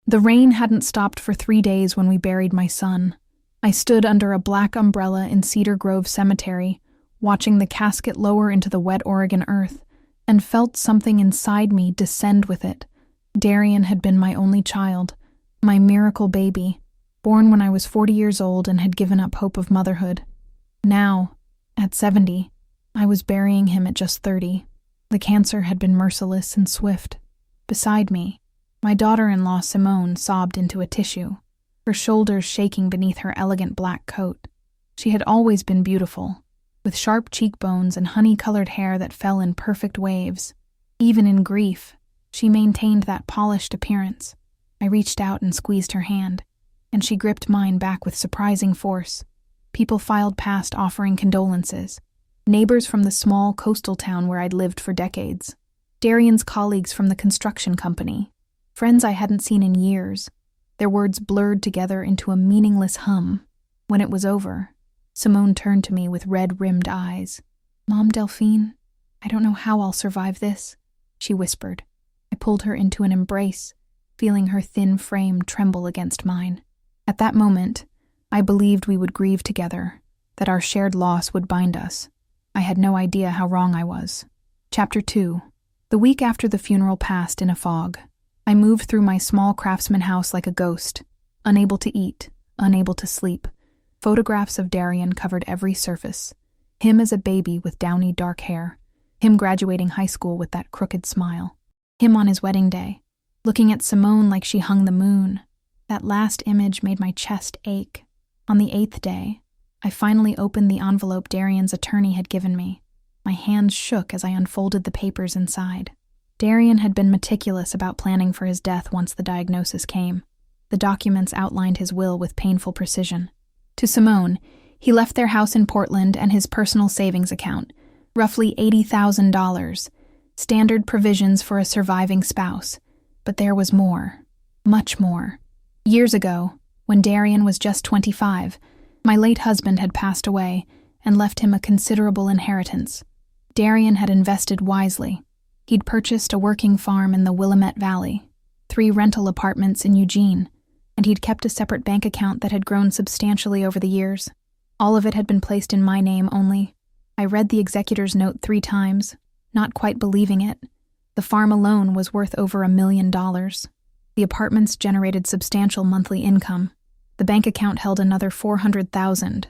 The rain hadn't stopped for 3 days when we buried my son. I stood under a black umbrella in Cedar Grove Cemetery, watching the casket lower into the wet Oregon earth, and felt something inside me descend with it. Darian had been my only child, my miracle baby, born when I was 40 years old and had given up hope of motherhood. Now, at 70, I was burying him at just 30. The cancer had been merciless and swift. Beside me, my daughter-in-law Simone sobbed into a tissue, her shoulders shaking beneath her elegant black coat. She had always been beautiful, with sharp cheekbones and honey-colored hair that fell in perfect waves. Even in grief, she maintained that polished appearance. I reached out and squeezed her hand, and she gripped mine back with surprising force. People filed past offering condolences. Neighbors from the small coastal town where I'd lived for decades. Darian's colleagues from the construction company. Friends I hadn't seen in years. Their words blurred together into a meaningless hum. When it was over, Simone turned to me with red-rimmed eyes. "Mom, Delphine, I don't know how I'll survive this," she whispered. I pulled her into an embrace, feeling her thin frame tremble against mine. At that moment, I believed we would grieve together, that our shared loss would bind us. I had no idea how wrong I was. Chapter 2. The week after the funeral passed in a fog. I moved through my small craftsman house like a ghost, unable to eat, unable to sleep. Photographs of Darian covered every surface. Him as a baby with downy dark hair. Him graduating high school with that crooked smile. Him on his wedding day, looking at Simone like she hung the moon. That last image made my chest ache. On the 8th day, I finally opened the envelope Darian's attorney had given me. My hands shook as I unfolded the papers inside. Darian had been meticulous about planning for his death once the diagnosis came. The documents outlined his will with painful precision. To Simone, he left their house in Portland and his personal savings account, roughly $80,000, standard provisions for a surviving spouse. But there was more, much more. Years ago, when Darian was just 25, my late husband had passed away and left him a considerable inheritance. Darian had invested wisely. He'd purchased a working farm in the Willamette Valley, 3 rental apartments in Eugene, and he'd kept a separate bank account that had grown substantially over the years. All of it had been placed in my name only. I read the executor's note 3 times, not quite believing it. The farm alone was worth over $1 million. The apartments generated substantial monthly income. The bank account held another $400,000.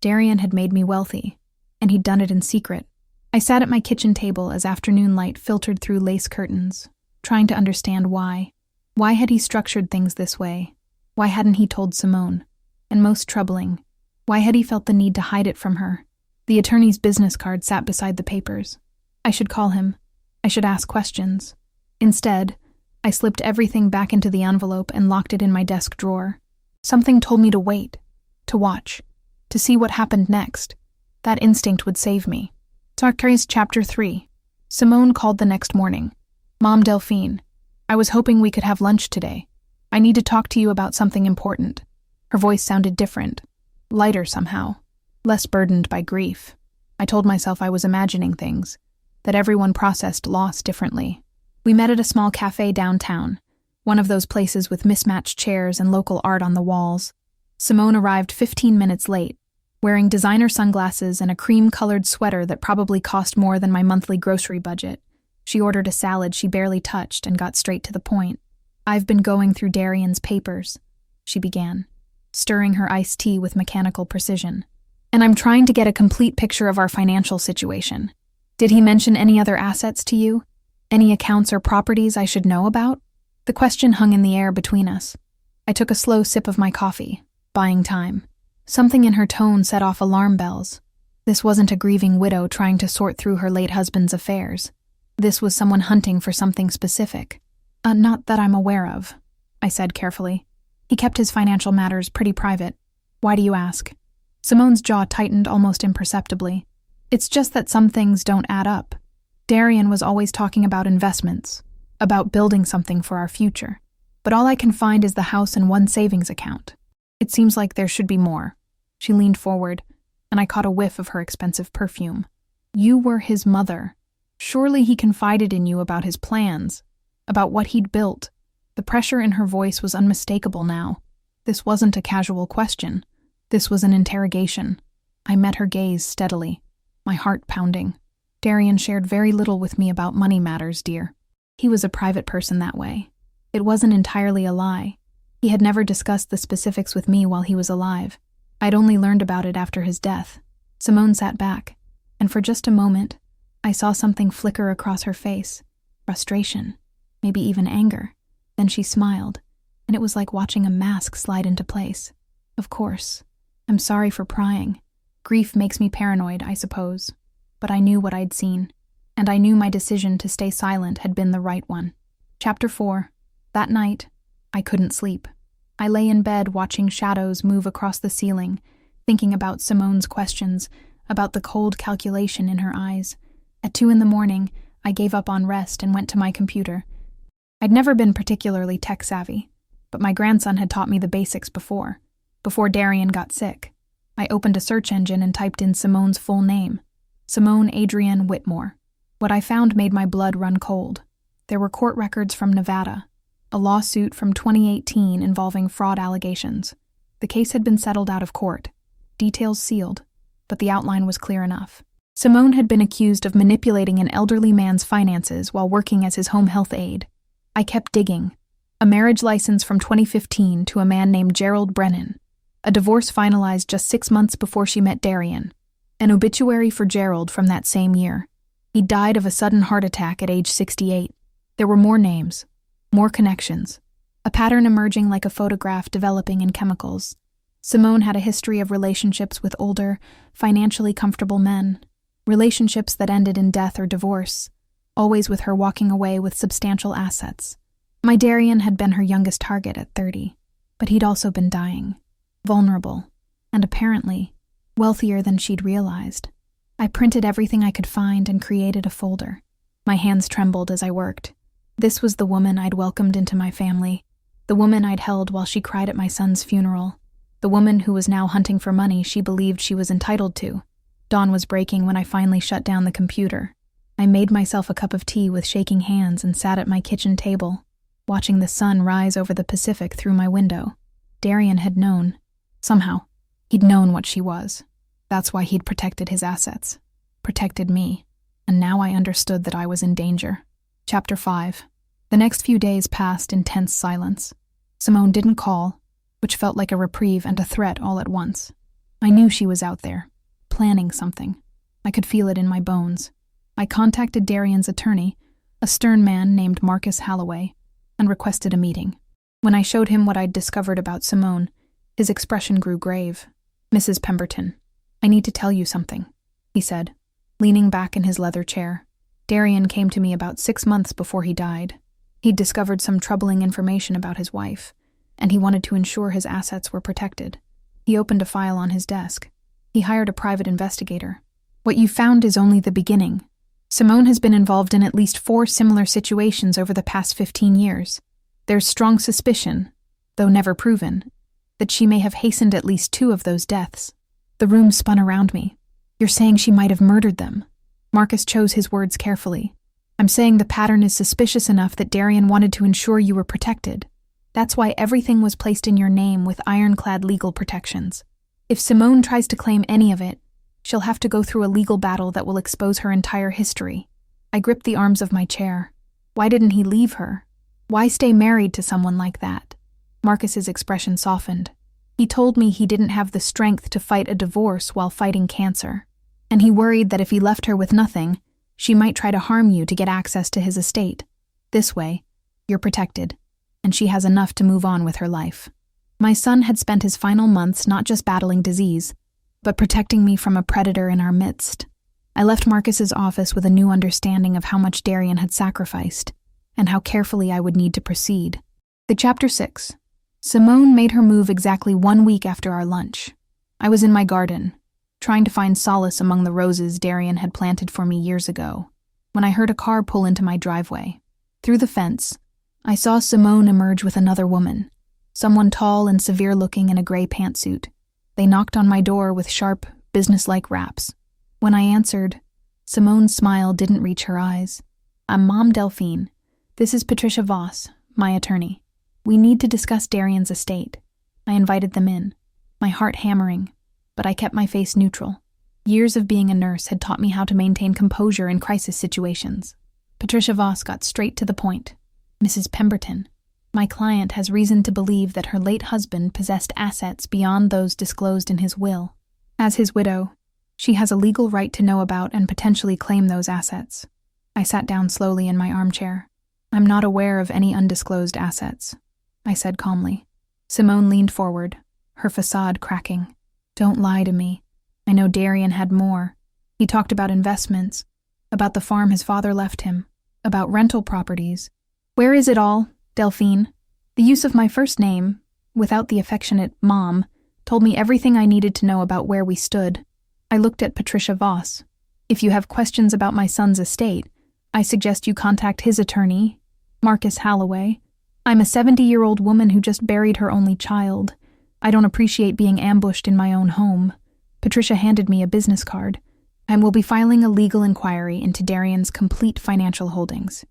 Darian had made me wealthy, and he'd done it in secret. I sat at my kitchen table as afternoon light filtered through lace curtains, trying to understand why. Why had he structured things this way? Why hadn't he told Simone? And most troubling, why had he felt the need to hide it from her? The attorney's business card sat beside the papers. I should call him. I should ask questions. Instead, I slipped everything back into the envelope and locked it in my desk drawer. Something told me to wait, to watch, to see what happened next. That instinct would save me. Chapter 3. Simone called the next morning. "Mom, Delphine, I was hoping we could have lunch today. I need to talk to you about something important." Her voice sounded different, lighter somehow, less burdened by grief. I told myself I was imagining things, that everyone processed loss differently. We met at a small cafe downtown, one of those places with mismatched chairs and local art on the walls. Simone arrived 15 minutes late, wearing designer sunglasses and a cream-colored sweater that probably cost more than my monthly grocery budget. She ordered a salad she barely touched and got straight to the point. "I've been going through Darian's papers," she began, stirring her iced tea with mechanical precision. "And I'm trying to get a complete picture of our financial situation. Did he mention any other assets to you? Any accounts or properties I should know about?" The question hung in the air between us. I took a slow sip of my coffee, buying time. Something in her tone set off alarm bells. This wasn't a grieving widow trying to sort through her late husband's affairs. This was someone hunting for something specific. Not that I'm aware of," I said carefully. "He kept his financial matters pretty private. Why do you ask?" Simone's jaw tightened almost imperceptibly. "It's just that some things don't add up. Darian was always talking about investments, about building something for our future. But all I can find is the house and 1 savings account. It seems like there should be more." She leaned forward, and I caught a whiff of her expensive perfume. "You were his mother. Surely he confided in you about his plans, about what he'd built. The pressure in her voice was unmistakable now. This wasn't a casual question. This was an interrogation. I met her gaze steadily, my heart pounding. Darian shared very little with me about money matters, dear. He was a private person that way. It wasn't entirely a lie. He had never discussed the specifics with me while he was alive. I'd only learned about it after his death. Simone sat back, and for just a moment, I saw something flicker across her face. Frustration, maybe even anger. Then she smiled, and it was like watching a mask slide into place. Of course. I'm sorry for prying. Grief makes me paranoid, I suppose. But I knew what I'd seen, and I knew my decision to stay silent had been the right one. Chapter 4. That night, I couldn't sleep. I lay in bed watching shadows move across the ceiling, thinking about Simone's questions, about the cold calculation in her eyes. At 2 a.m, I gave up on rest and went to my computer. I'd never been particularly tech-savvy, but my grandson had taught me the basics before Darian got sick. I opened a search engine and typed in Simone's full name, Simone Adrienne Whitmore. What I found made my blood run cold. There were court records from Nevada, a lawsuit from 2018 involving fraud allegations. The case had been settled out of court, details sealed, but the outline was clear enough. Simone had been accused of manipulating an elderly man's finances while working as his home health aide. I kept digging. A marriage license from 2015 to a man named Gerald Brennan. A divorce finalized just 6 months before she met Darian. An obituary for Gerald from that same year. He died of a sudden heart attack at age 68. There were more names, more connections. A pattern emerging like a photograph developing in chemicals. Simone had a history of relationships with older, financially comfortable men. Relationships that ended in death or divorce. Always with her walking away with substantial assets. My Darian had been her youngest target at 30, but he'd also been dying, vulnerable, and apparently wealthier than she'd realized. I printed everything I could find and created a folder. My hands trembled as I worked. This was the woman I'd welcomed into my family, the woman I'd held while she cried at my son's funeral, the woman who was now hunting for money she believed she was entitled to. Dawn was breaking when I finally shut down the computer. I made myself a cup of tea with shaking hands and sat at my kitchen table, watching the sun rise over the Pacific through my window. Darian had known. Somehow, he'd known what she was. That's why he'd protected his assets. Protected me. And now I understood that I was in danger. Chapter 5. The next few days passed in tense silence. Simone didn't call, which felt like a reprieve and a threat all at once. I knew she was out there, planning something. I could feel it in my bones. I contacted Darian's attorney, a stern man named Marcus Holloway, and requested a meeting. When I showed him what I'd discovered about Simone, his expression grew grave. Mrs. Pemberton, I need to tell you something, he said, leaning back in his leather chair. Darian came to me about 6 months before he died. He'd discovered some troubling information about his wife, and he wanted to ensure his assets were protected. He opened a file on his desk. He hired a private investigator. What you found is only the beginning. Simone has been involved in at least 4 similar situations over the past 15 years. There's strong suspicion, though never proven, that she may have hastened at least 2 of those deaths. The room spun around me. You're saying she might have murdered them. Marcus chose his words carefully. I'm saying the pattern is suspicious enough that Darian wanted to ensure you were protected. That's why everything was placed in your name with ironclad legal protections. If Simone tries to claim any of it, she'll have to go through a legal battle that will expose her entire history. I gripped the arms of my chair. Why didn't he leave her? Why stay married to someone like that? Marcus's expression softened. He told me he didn't have the strength to fight a divorce while fighting cancer, and he worried that if he left her with nothing, she might try to harm you to get access to his estate. This way, you're protected, and she has enough to move on with her life. My son had spent his final months not just battling disease, but protecting me from a predator in our midst. I left Marcus's office with a new understanding of how much Darian had sacrificed, and how carefully I would need to proceed. Chapter 6. Simone made her move exactly 1 week after our lunch. I was in my garden, trying to find solace among the roses Darian had planted for me years ago, when I heard a car pull into my driveway. Through the fence, I saw Simone emerge with another woman, someone tall and severe-looking in a gray pantsuit. They knocked on my door with sharp, businesslike raps. When I answered, Simone's smile didn't reach her eyes. I'm Mom Delphine. This is Patricia Voss, my attorney. We need to discuss Darian's estate. I invited them in, my heart hammering, but I kept my face neutral. Years of being a nurse had taught me how to maintain composure in crisis situations. Patricia Voss got straight to the point. Mrs. Pemberton, my client has reason to believe that her late husband possessed assets beyond those disclosed in his will. As his widow, she has a legal right to know about and potentially claim those assets. I sat down slowly in my armchair. I'm not aware of any undisclosed assets, I said calmly. Simone leaned forward, her facade cracking. Don't lie to me. I know Darian had more. He talked about investments, about the farm his father left him, about rental properties. Where is it all, Delphine? The use of my first name, without the affectionate Mom, told me everything I needed to know about where we stood. I looked at Patricia Voss. If you have questions about my son's estate, I suggest you contact his attorney, Marcus Halloway. I'm a 70-year-old woman who just buried her only child. I don't appreciate being ambushed in my own home. Patricia handed me a business card. I will be filing a legal inquiry into Darian's complete financial holdings.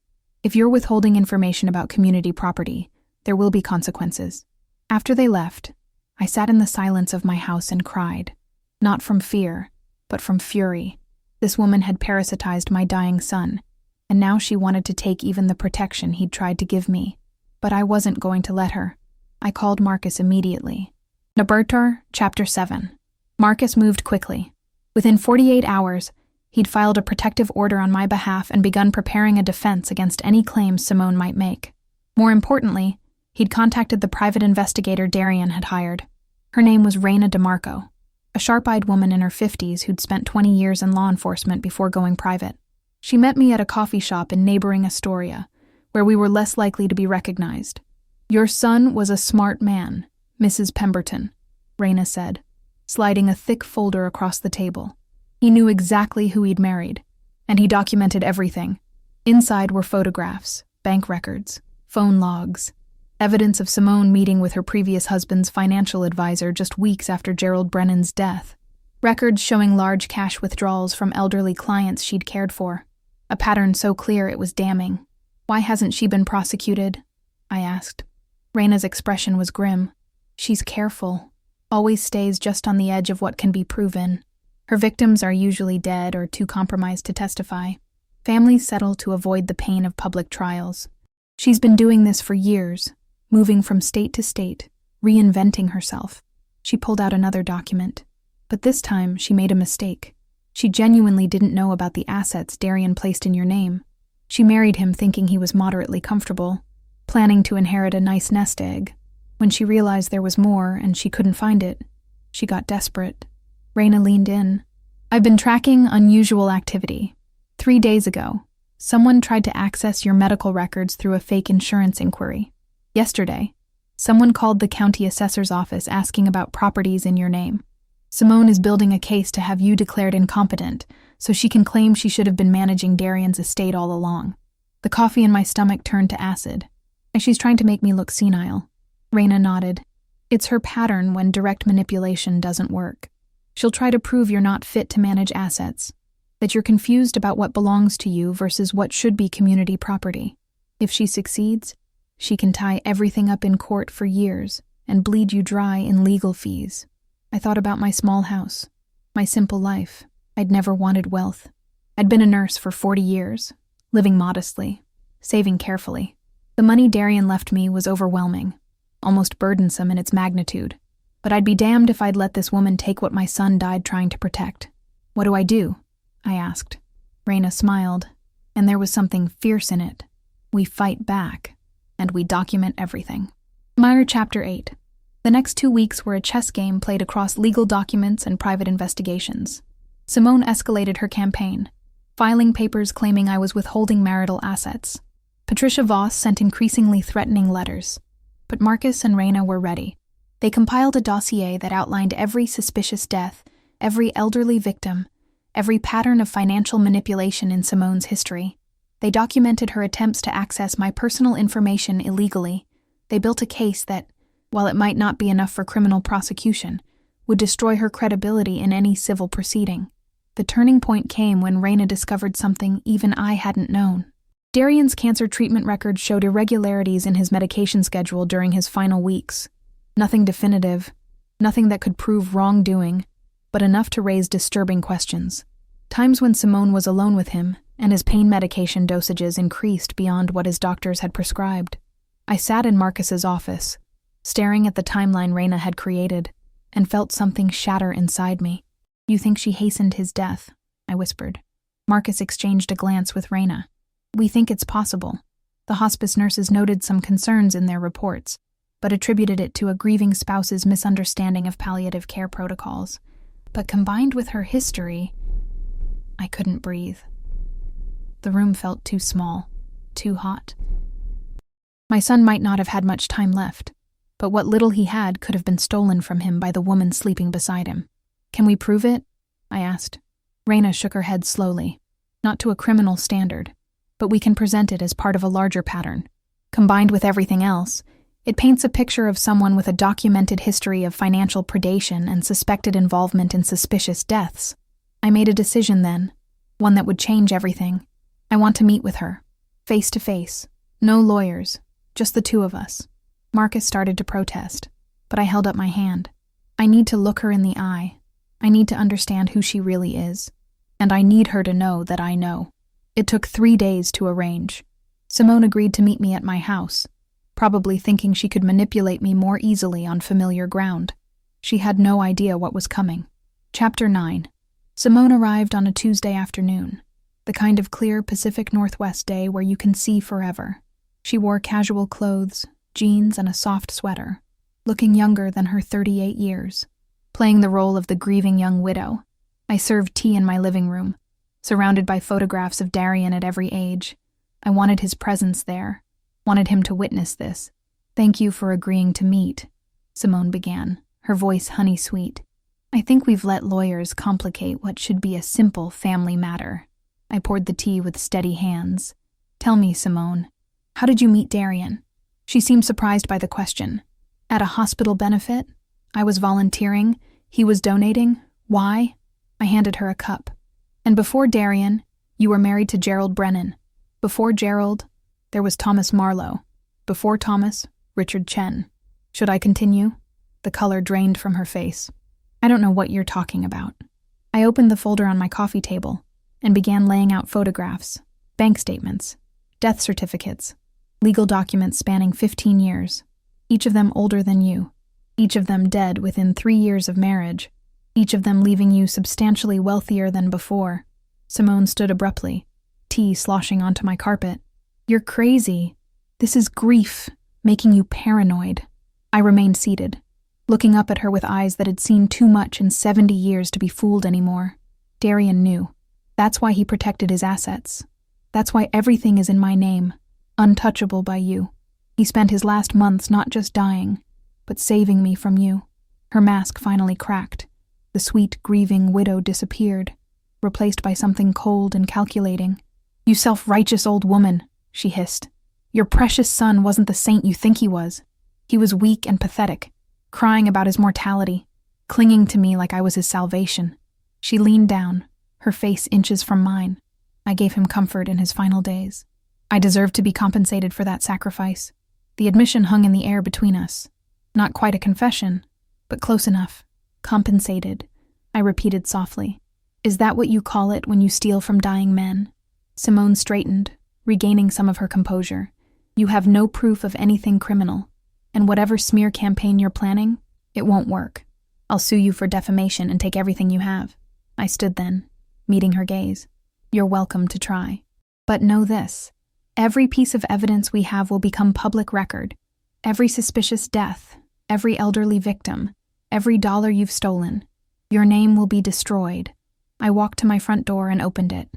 If you're withholding information about community property, there will be consequences. After they left, I sat in the silence of my house and cried. Not from fear, but from fury. This woman had parasitized my dying son, and now she wanted to take even the protection he'd tried to give me. But I wasn't going to let her. I called Marcus immediately. Nabertor, Chapter 7. Marcus moved quickly. Within 48 hours, he'd filed a protective order on my behalf and begun preparing a defense against any claims Simone might make. More importantly, he'd contacted the private investigator Darian had hired. Her name was Raina DeMarco, a sharp-eyed woman in her 50s who'd spent 20 years in law enforcement before going private. She met me at a coffee shop in neighboring Astoria, where we were less likely to be recognized. Your son was a smart man, Mrs. Pemberton, Raina said, sliding a thick folder across the table. He knew exactly who he'd married, and he documented everything. Inside were photographs, bank records, phone logs, evidence of Simone meeting with her previous husband's financial advisor just weeks after Gerald Brennan's death, records showing large cash withdrawals from elderly clients she'd cared for, a pattern so clear it was damning. Why hasn't she been prosecuted? I asked. Raina's expression was grim. She's careful, always stays just on the edge of what can be proven. Her victims are usually dead or too compromised to testify. Families settle to avoid the pain of public trials. She's been doing this for years, moving from state to state, reinventing herself. She pulled out another document, but this time she made a mistake. She genuinely didn't know about the assets Darian placed in your name. She married him thinking he was moderately comfortable, planning to inherit a nice nest egg. When she realized there was more and she couldn't find it, she got desperate. Raina leaned in. I've been tracking unusual activity. 3 days ago, someone tried to access your medical records through a fake insurance inquiry. Yesterday, someone called the county assessor's office asking about properties in your name. Simone is building a case to have you declared incompetent, so she can claim she should have been managing Darian's estate all along. The coffee in my stomach turned to acid, and she's trying to make me look senile. Raina nodded. It's her pattern when direct manipulation doesn't work. She'll try to prove you're not fit to manage assets, that you're confused about what belongs to you versus what should be community property. If she succeeds, she can tie everything up in court for years and bleed you dry in legal fees. I thought about my small house, my simple life. I'd never wanted wealth. I'd been a nurse for 40 years, living modestly, saving carefully. The money Darian left me was overwhelming, almost burdensome in its magnitude. But I'd be damned if I'd let this woman take what my son died trying to protect. What do I do? I asked. Raina smiled, and there was something fierce in it. We fight back, and we document everything. Meyer Chapter 8. The next 2 weeks were a chess game played across legal documents and private investigations. Simone escalated her campaign, filing papers claiming I was withholding marital assets. Patricia Voss sent increasingly threatening letters. But Marcus and Raina were ready. They compiled a dossier that outlined every suspicious death, every elderly victim, every pattern of financial manipulation in Simone's history. They documented her attempts to access my personal information illegally. They built a case that, while it might not be enough for criminal prosecution, would destroy her credibility in any civil proceeding. The turning point came when Raina discovered something even I hadn't known. Darian's cancer treatment record showed irregularities in his medication schedule during his final weeks. Nothing definitive, nothing that could prove wrongdoing, but enough to raise disturbing questions. Times when Simone was alone with him, and his pain medication dosages increased beyond what his doctors had prescribed. I sat in Marcus's office, staring at the timeline Raina had created, and felt something shatter inside me. "You think she hastened his death?" I whispered. Marcus exchanged a glance with Raina. "We think it's possible." The hospice nurses noted some concerns in their reports, but attributed it to a grieving spouse's misunderstanding of palliative care protocols. But combined with her history, I couldn't breathe. The room felt too small, too hot. My son might not have had much time left, but what little he had could have been stolen from him by the woman sleeping beside him. "Can we prove it?" I asked. Raina shook her head slowly. "Not to a criminal standard, but we can present it as part of a larger pattern. Combined with everything else, it paints a picture of someone with a documented history of financial predation and suspected involvement in suspicious deaths." I made a decision then, one that would change everything. I want to meet with her, face to face. No lawyers, just the two of us. Marcus started to protest, but I held up my hand. I need to look her in the eye. I need to understand who she really is. And I need her to know that I know. It took 3 days to arrange. Simone agreed to meet me at my house, probably thinking she could manipulate me more easily on familiar ground. She had no idea what was coming. Chapter 9. Simone arrived on a Tuesday afternoon, the kind of clear Pacific Northwest day where you can see forever. She wore casual clothes, jeans, and a soft sweater, looking younger than her 38 years, playing the role of the grieving young widow. I served tea in my living room, surrounded by photographs of Darian at every age. I wanted his presence there, wanted him to witness this. "Thank you for agreeing to meet," Simone began, her voice honey-sweet. "I think we've let lawyers complicate what should be a simple family matter." I poured the tea with steady hands. "Tell me, Simone, how did you meet Darian?" She seemed surprised by the question. "At a hospital benefit? I was volunteering. He was donating. Why?" I handed her a cup. "And before Darian, you were married to Gerald Brennan. Before Gerald, there was Thomas Marlowe. Before Thomas, Richard Chen. Should I continue?" The color drained from her face. "I don't know what you're talking about." I opened the folder on my coffee table and began laying out photographs, bank statements, death certificates, legal documents spanning 15 years, each of them older than you, each of them dead within 3 years of marriage, each of them leaving you substantially wealthier than before. Simone stood abruptly, tea sloshing onto my carpet. "You're crazy. This is grief, making you paranoid." I remained seated, looking up at her with eyes that had seen too much in 70 years to be fooled anymore. Darian knew. That's why he protected his assets. That's why everything is in my name, untouchable by you. He spent his last months not just dying, but saving me from you. Her mask finally cracked. The sweet, grieving widow disappeared, replaced by something cold and calculating. "You self-righteous old woman," she hissed. "Your precious son wasn't the saint you think he was. He was weak and pathetic, crying about his mortality, clinging to me like I was his salvation." She leaned down, her face inches from mine. I gave him comfort in his final days. I deserved to be compensated for that sacrifice. The admission hung in the air between us. Not quite a confession, but close enough. "Compensated," I repeated softly. "Is that what you call it when you steal from dying men?" Simone straightened, regaining some of her composure. "You have no proof of anything criminal, and whatever smear campaign you're planning, it won't work. I'll sue you for defamation and take everything you have." I stood then, meeting her gaze. "You're welcome to try. But know this, every piece of evidence we have will become public record. Every suspicious death, every elderly victim, every dollar you've stolen. Your name will be destroyed." I walked to my front door and opened it.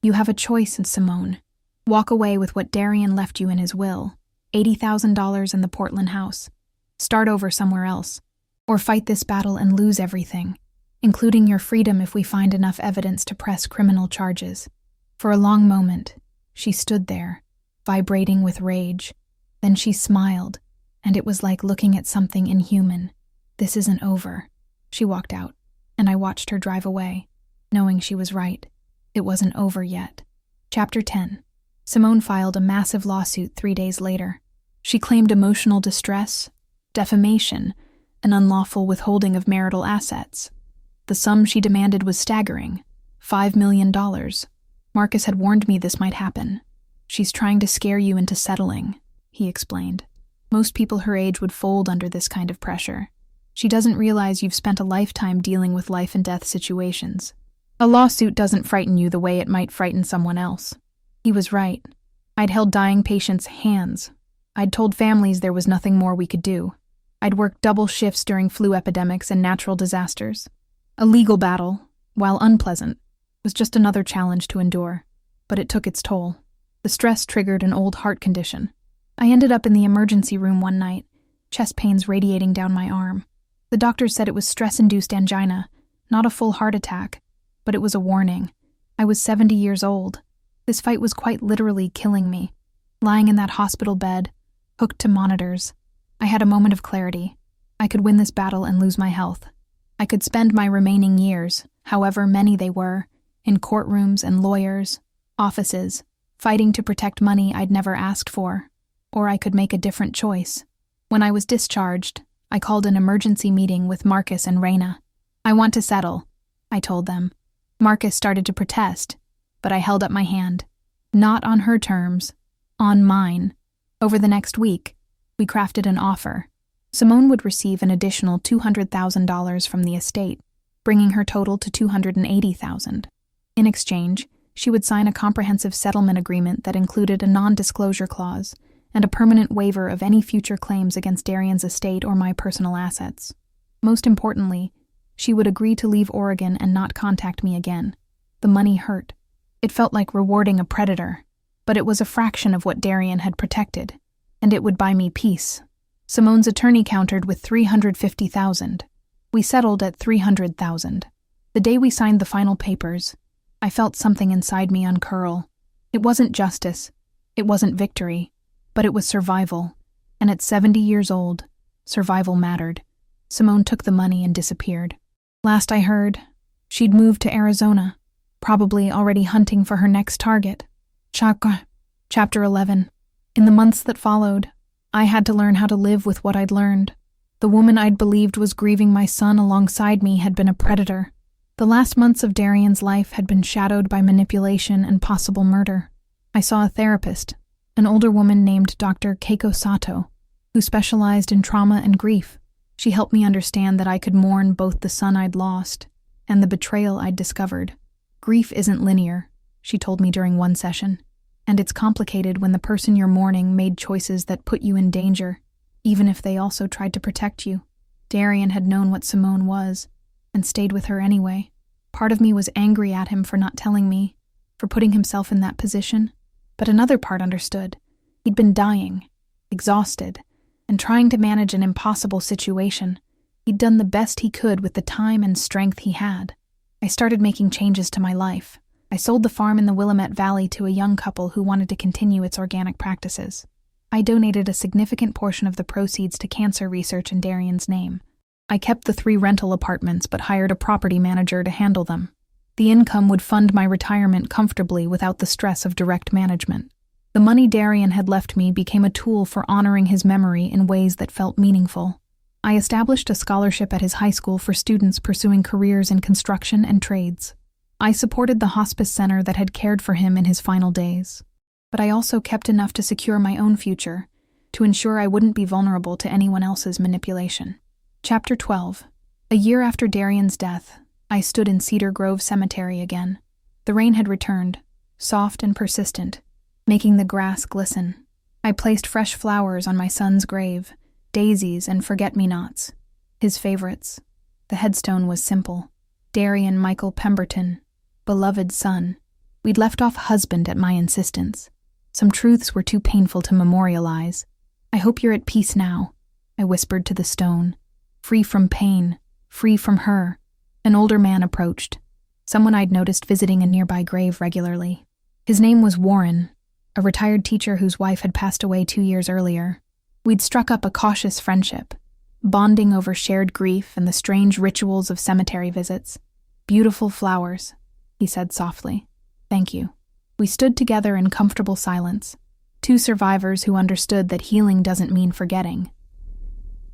"You have a choice, Simone. Walk away with what Darian left you in his will, $80,000 in the Portland house. Start over somewhere else. Or fight this battle and lose everything, including your freedom if we find enough evidence to press criminal charges." For a long moment, she stood there, vibrating with rage. Then she smiled, and it was like looking at something inhuman. "This isn't over." She walked out, and I watched her drive away, knowing she was right. It wasn't over yet. Chapter 10. Simone filed a massive lawsuit 3 days later. She claimed emotional distress, defamation, and unlawful withholding of marital assets. The sum she demanded was staggering, $5 million. Marcus had warned me this might happen. She's trying to scare you into settling, he explained. Most people her age would fold under this kind of pressure. She doesn't realize you've spent a lifetime dealing with life and death situations. A lawsuit doesn't frighten you the way it might frighten someone else. He was right. I'd held dying patients' hands. I'd told families there was nothing more we could do. I'd worked double shifts during flu epidemics and natural disasters. A legal battle, while unpleasant, was just another challenge to endure, but it took its toll. The stress triggered an old heart condition. I ended up in the emergency room one night, chest pains radiating down my arm. The doctors said it was stress-induced angina, not a full heart attack, but it was a warning. I was 70 years old. This fight was quite literally killing me. Lying in that hospital bed, hooked to monitors, I had a moment of clarity. I could win this battle and lose my health. I could spend my remaining years, however many they were, in courtrooms and lawyers, offices, fighting to protect money I'd never asked for. Or I could make a different choice. When I was discharged, I called an emergency meeting with Marcus and Raina. I want to settle, I told them. Marcus started to protest, but I held up my hand. Not on her terms, on mine. Over the next week, we crafted an offer. Simone would receive an additional $200,000 from the estate, bringing her total to $280,000. In exchange, she would sign a comprehensive settlement agreement that included a non-disclosure clause and a permanent waiver of any future claims against Darian's estate or my personal assets. Most importantly, she would agree to leave Oregon and not contact me again. The money hurt. It felt like rewarding a predator, but it was a fraction of what Darian had protected, and it would buy me peace. Simone's attorney countered with $350,000. We settled at $300,000. The day we signed the final papers, I felt something inside me uncurl. It wasn't justice. It wasn't victory. But it was survival. And at 70 years old, survival mattered. Simone took the money and disappeared. Last I heard, she'd moved to Arizona, probably already hunting for her next target. Chapter 11. In the months that followed, I had to learn how to live with what I'd learned. The woman I'd believed was grieving my son alongside me had been a predator. The last months of Darian's life had been shadowed by manipulation and possible murder. I saw a therapist, an older woman named Dr. Keiko Sato, who specialized in trauma and grief. She helped me understand that I could mourn both the son I'd lost and the betrayal I'd discovered. Grief isn't linear, she told me during one session, and it's complicated when the person you're mourning made choices that put you in danger, even if they also tried to protect you. Darian had known what Simone was, and stayed with her anyway. Part of me was angry at him for not telling me, for putting himself in that position, but another part understood. He'd been dying, exhausted, and trying to manage an impossible situation. He'd done the best he could with the time and strength he had. I started making changes to my life. I sold the farm in the Willamette Valley to a young couple who wanted to continue its organic practices. I donated a significant portion of the proceeds to cancer research in Darian's name. I kept the 3 rental apartments but hired a property manager to handle them. The income would fund my retirement comfortably without the stress of direct management. The money Darian had left me became a tool for honoring his memory in ways that felt meaningful. I established a scholarship at his high school for students pursuing careers in construction and trades. I supported the hospice center that had cared for him in his final days. But I also kept enough to secure my own future, to ensure I wouldn't be vulnerable to anyone else's manipulation. Chapter 12. A year after Darian's death, I stood in Cedar Grove Cemetery again. The rain had returned, soft and persistent, making the grass glisten. I placed fresh flowers on my son's grave, daisies and forget-me-nots, his favorites. The headstone was simple. Darian Michael Pemberton, beloved son. We'd left off husband at my insistence. Some truths were too painful to memorialize. I hope you're at peace now, I whispered to the stone. Free from pain, free from her. An older man approached, someone I'd noticed visiting a nearby grave regularly. His name was Warren, a retired teacher whose wife had passed away 2 years earlier. We'd struck up a cautious friendship, bonding over shared grief and the strange rituals of cemetery visits. Beautiful flowers, he said softly. Thank you. We stood together in comfortable silence, two survivors who understood that healing doesn't mean forgetting.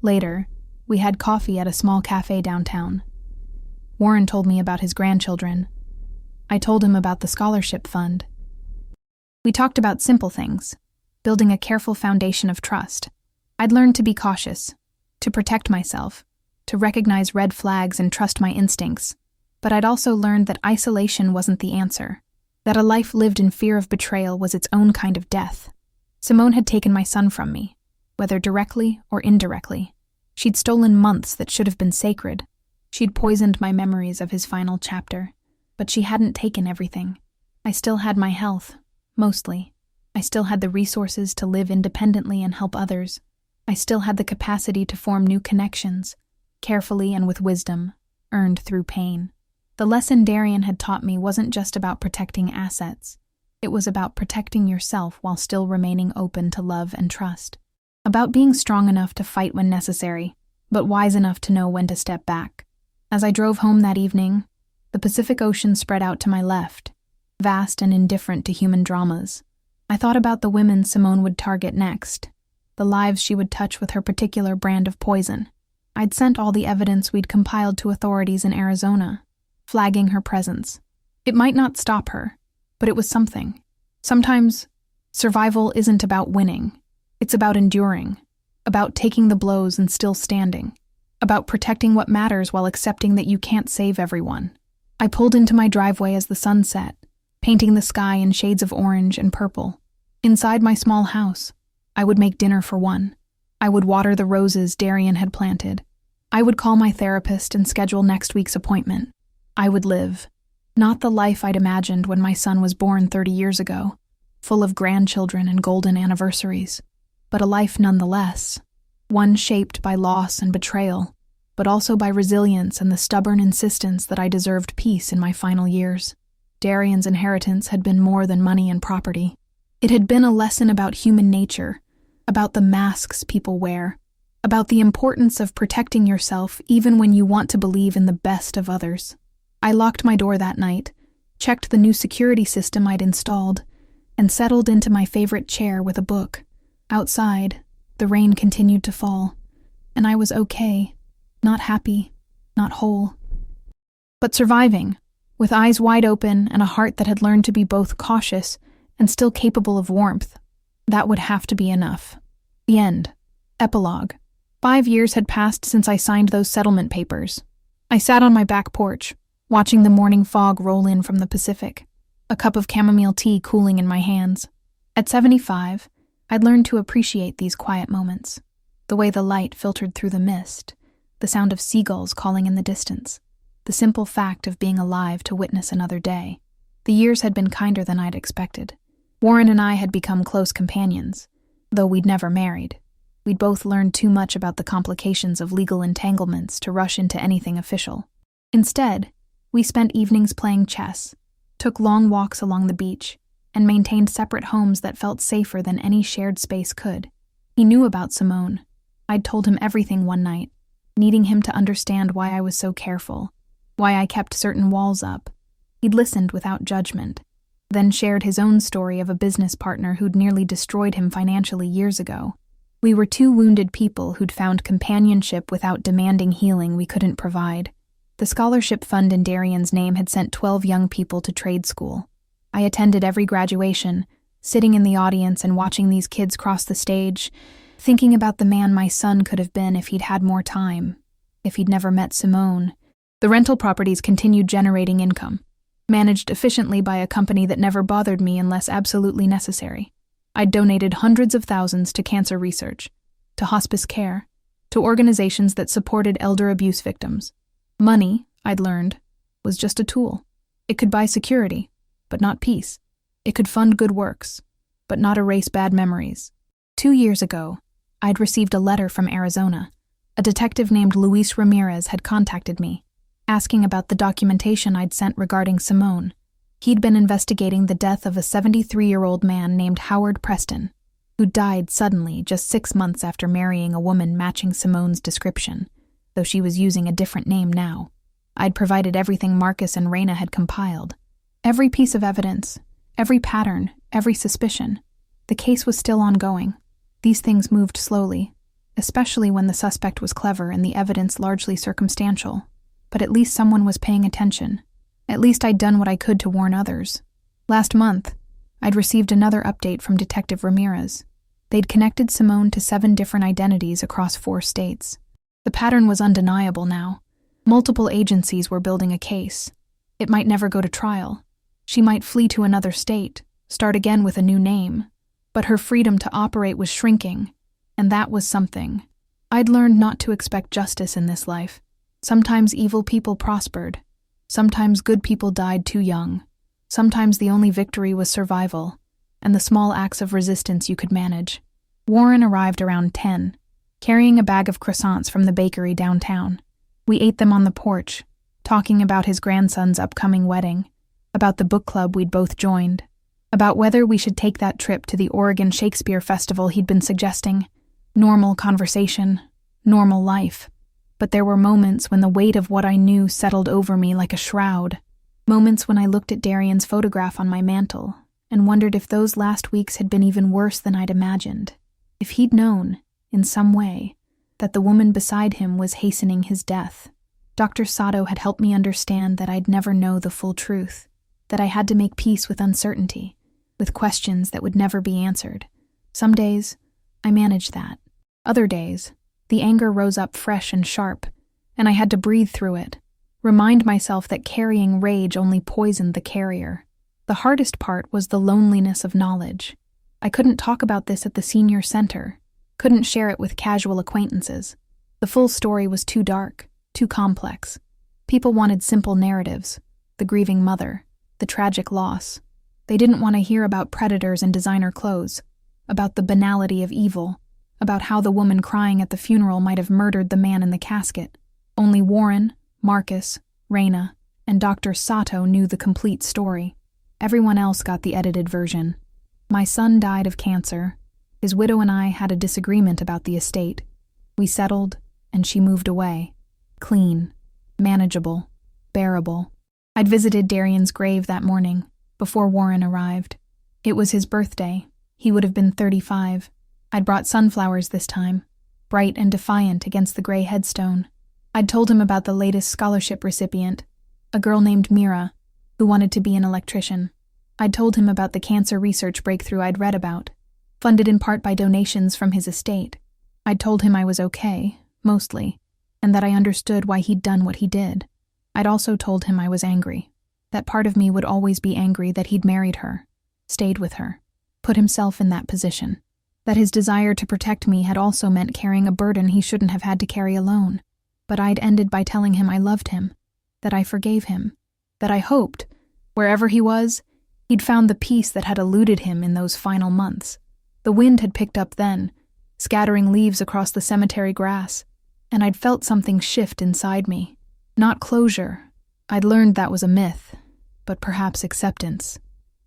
Later, we had coffee at a small cafe downtown. Warren told me about his grandchildren. I told him about the scholarship fund. We talked about simple things, building a careful foundation of trust. I'd learned to be cautious, to protect myself, to recognize red flags and trust my instincts. But I'd also learned that isolation wasn't the answer, that a life lived in fear of betrayal was its own kind of death. Simone had taken my son from me, whether directly or indirectly. She'd stolen months that should have been sacred. She'd poisoned my memories of his final chapter. But she hadn't taken everything. I still had my health, mostly. I still had the resources to live independently and help others. I still had the capacity to form new connections, carefully and with wisdom, earned through pain. The lesson Darian had taught me wasn't just about protecting assets. It was about protecting yourself while still remaining open to love and trust. About being strong enough to fight when necessary, but wise enough to know when to step back. As I drove home that evening, the Pacific Ocean spread out to my left, vast and indifferent to human dramas. I thought about the women Simone would target next, the lives she would touch with her particular brand of poison. I'd sent all the evidence we'd compiled to authorities in Arizona, flagging her presence. It might not stop her, but it was something. Sometimes, survival isn't about winning. It's about enduring, about taking the blows and still standing, about protecting what matters while accepting that you can't save everyone. I pulled into my driveway as the sun set, painting the sky in shades of orange and purple. Inside my small house, I would make dinner for one. I would water the roses Darian had planted. I would call my therapist and schedule next week's appointment. I would live, not the life I'd imagined when my son was born 30 years ago, full of grandchildren and golden anniversaries, but a life nonetheless, one shaped by loss and betrayal, but also by resilience and the stubborn insistence that I deserved peace in my final years. Darian's inheritance had been more than money and property. It had been a lesson about human nature, about the masks people wear, about the importance of protecting yourself even when you want to believe in the best of others. I locked my door that night, checked the new security system I'd installed, and settled into my favorite chair with a book. Outside, the rain continued to fall, and I was okay, not happy, not whole, but surviving, with eyes wide open and a heart that had learned to be both cautious and still capable of warmth. That would have to be enough. The end. Epilogue. 5 years had passed since I signed those settlement papers. I sat on my back porch, watching the morning fog roll in from the Pacific, a cup of chamomile tea cooling in my hands. At 75, I'd learned to appreciate these quiet moments, the way the light filtered through the mist, the sound of seagulls calling in the distance, the simple fact of being alive to witness another day. The years had been kinder than I'd expected. Warren and I had become close companions, though we'd never married. We'd both learned too much about the complications of legal entanglements to rush into anything official. Instead, we spent evenings playing chess, took long walks along the beach, and maintained separate homes that felt safer than any shared space could. He knew about Simone. I'd told him everything one night, needing him to understand why I was so careful, why I kept certain walls up. He'd listened without judgment, then shared his own story of a business partner who'd nearly destroyed him financially years ago. We were two wounded people who'd found companionship without demanding healing we couldn't provide. The scholarship fund in Darian's name had sent 12 young people to trade school. I attended every graduation, sitting in the audience and watching these kids cross the stage, thinking about the man my son could have been if he'd had more time, if he'd never met Simone. The rental properties continued generating income, managed efficiently by a company that never bothered me unless absolutely necessary. I'd donated hundreds of thousands to cancer research, to hospice care, to organizations that supported elder abuse victims. Money, I'd learned, was just a tool. It could buy security, but not peace. It could fund good works, but not erase bad memories. 2 years ago, I'd received a letter from Arizona. A detective named Luis Ramirez had contacted me, asking about the documentation I'd sent regarding Simone. He'd been investigating the death of a 73-year-old man named Howard Preston, who died suddenly just 6 months after marrying a woman matching Simone's description, though she was using a different name now. I'd provided everything Marcus and Raina had compiled. Every piece of evidence, Every pattern, every suspicion. The case was still ongoing. These things moved slowly, especially when the suspect was clever and the evidence largely circumstantial. But at least someone was paying attention. At least I'd done what I could to warn others. Last month, I'd received another update from Detective Ramirez. They'd connected Simone to 7 different identities across 4 states. The pattern was undeniable now. Multiple agencies were building a case. It might never go to trial. She might flee to another state, start again with a new name. But her freedom to operate was shrinking, and that was something. I'd learned not to expect justice in this life. Sometimes evil people prospered. Sometimes good people died too young. Sometimes the only victory was survival, and the small acts of resistance you could manage. Warren arrived around 10, carrying a bag of croissants from the bakery downtown. We ate them on the porch, talking about his grandson's upcoming wedding, about the book club we'd both joined, about whether we should take that trip to the Oregon Shakespeare Festival he'd been suggesting. Normal conversation, normal life. But there were moments when the weight of what I knew settled over me like a shroud. Moments when I looked at Darian's photograph on my mantle and wondered if those last weeks had been even worse than I'd imagined. If he'd known, in some way, that the woman beside him was hastening his death. Dr. Sato had helped me understand that I'd never know the full truth, that I had to make peace with uncertainty, with questions that would never be answered. Some days, I managed that. Other days, the anger rose up fresh and sharp, and I had to breathe through it, remind myself that carrying rage only poisoned the carrier. The hardest part was the loneliness of knowledge. I couldn't talk about this at the senior center, couldn't share it with casual acquaintances. The full story was too dark, too complex. People wanted simple narratives, the grieving mother, the tragic loss. They didn't want to hear about predators and designer clothes, about the banality of evil, about how the woman crying at the funeral might have murdered the man in the casket. Only Warren, Marcus, Reina, and Dr. Sato knew the complete story. Everyone else got the edited version. My son died of cancer. His widow and I had a disagreement about the estate. We settled, and she moved away. Clean, manageable, bearable. I'd visited Darian's grave that morning, before Warren arrived. It was his birthday. He would have been 35. I'd brought sunflowers this time, bright and defiant against the gray headstone. I'd told him about the latest scholarship recipient, a girl named Mira, who wanted to be an electrician. I'd told him about the cancer research breakthrough I'd read about, funded in part by donations from his estate. I'd told him I was okay, mostly, and that I understood why he'd done what he did. I'd also told him I was angry, that part of me would always be angry that he'd married her, stayed with her, put himself in that position, that his desire to protect me had also meant carrying a burden he shouldn't have had to carry alone. But I'd ended by telling him I loved him, that I forgave him, that I hoped, wherever he was, he'd found the peace that had eluded him in those final months. The wind had picked up then, scattering leaves across the cemetery grass, and I'd felt something shift inside me. Not closure. I'd learned that was a myth, but perhaps acceptance.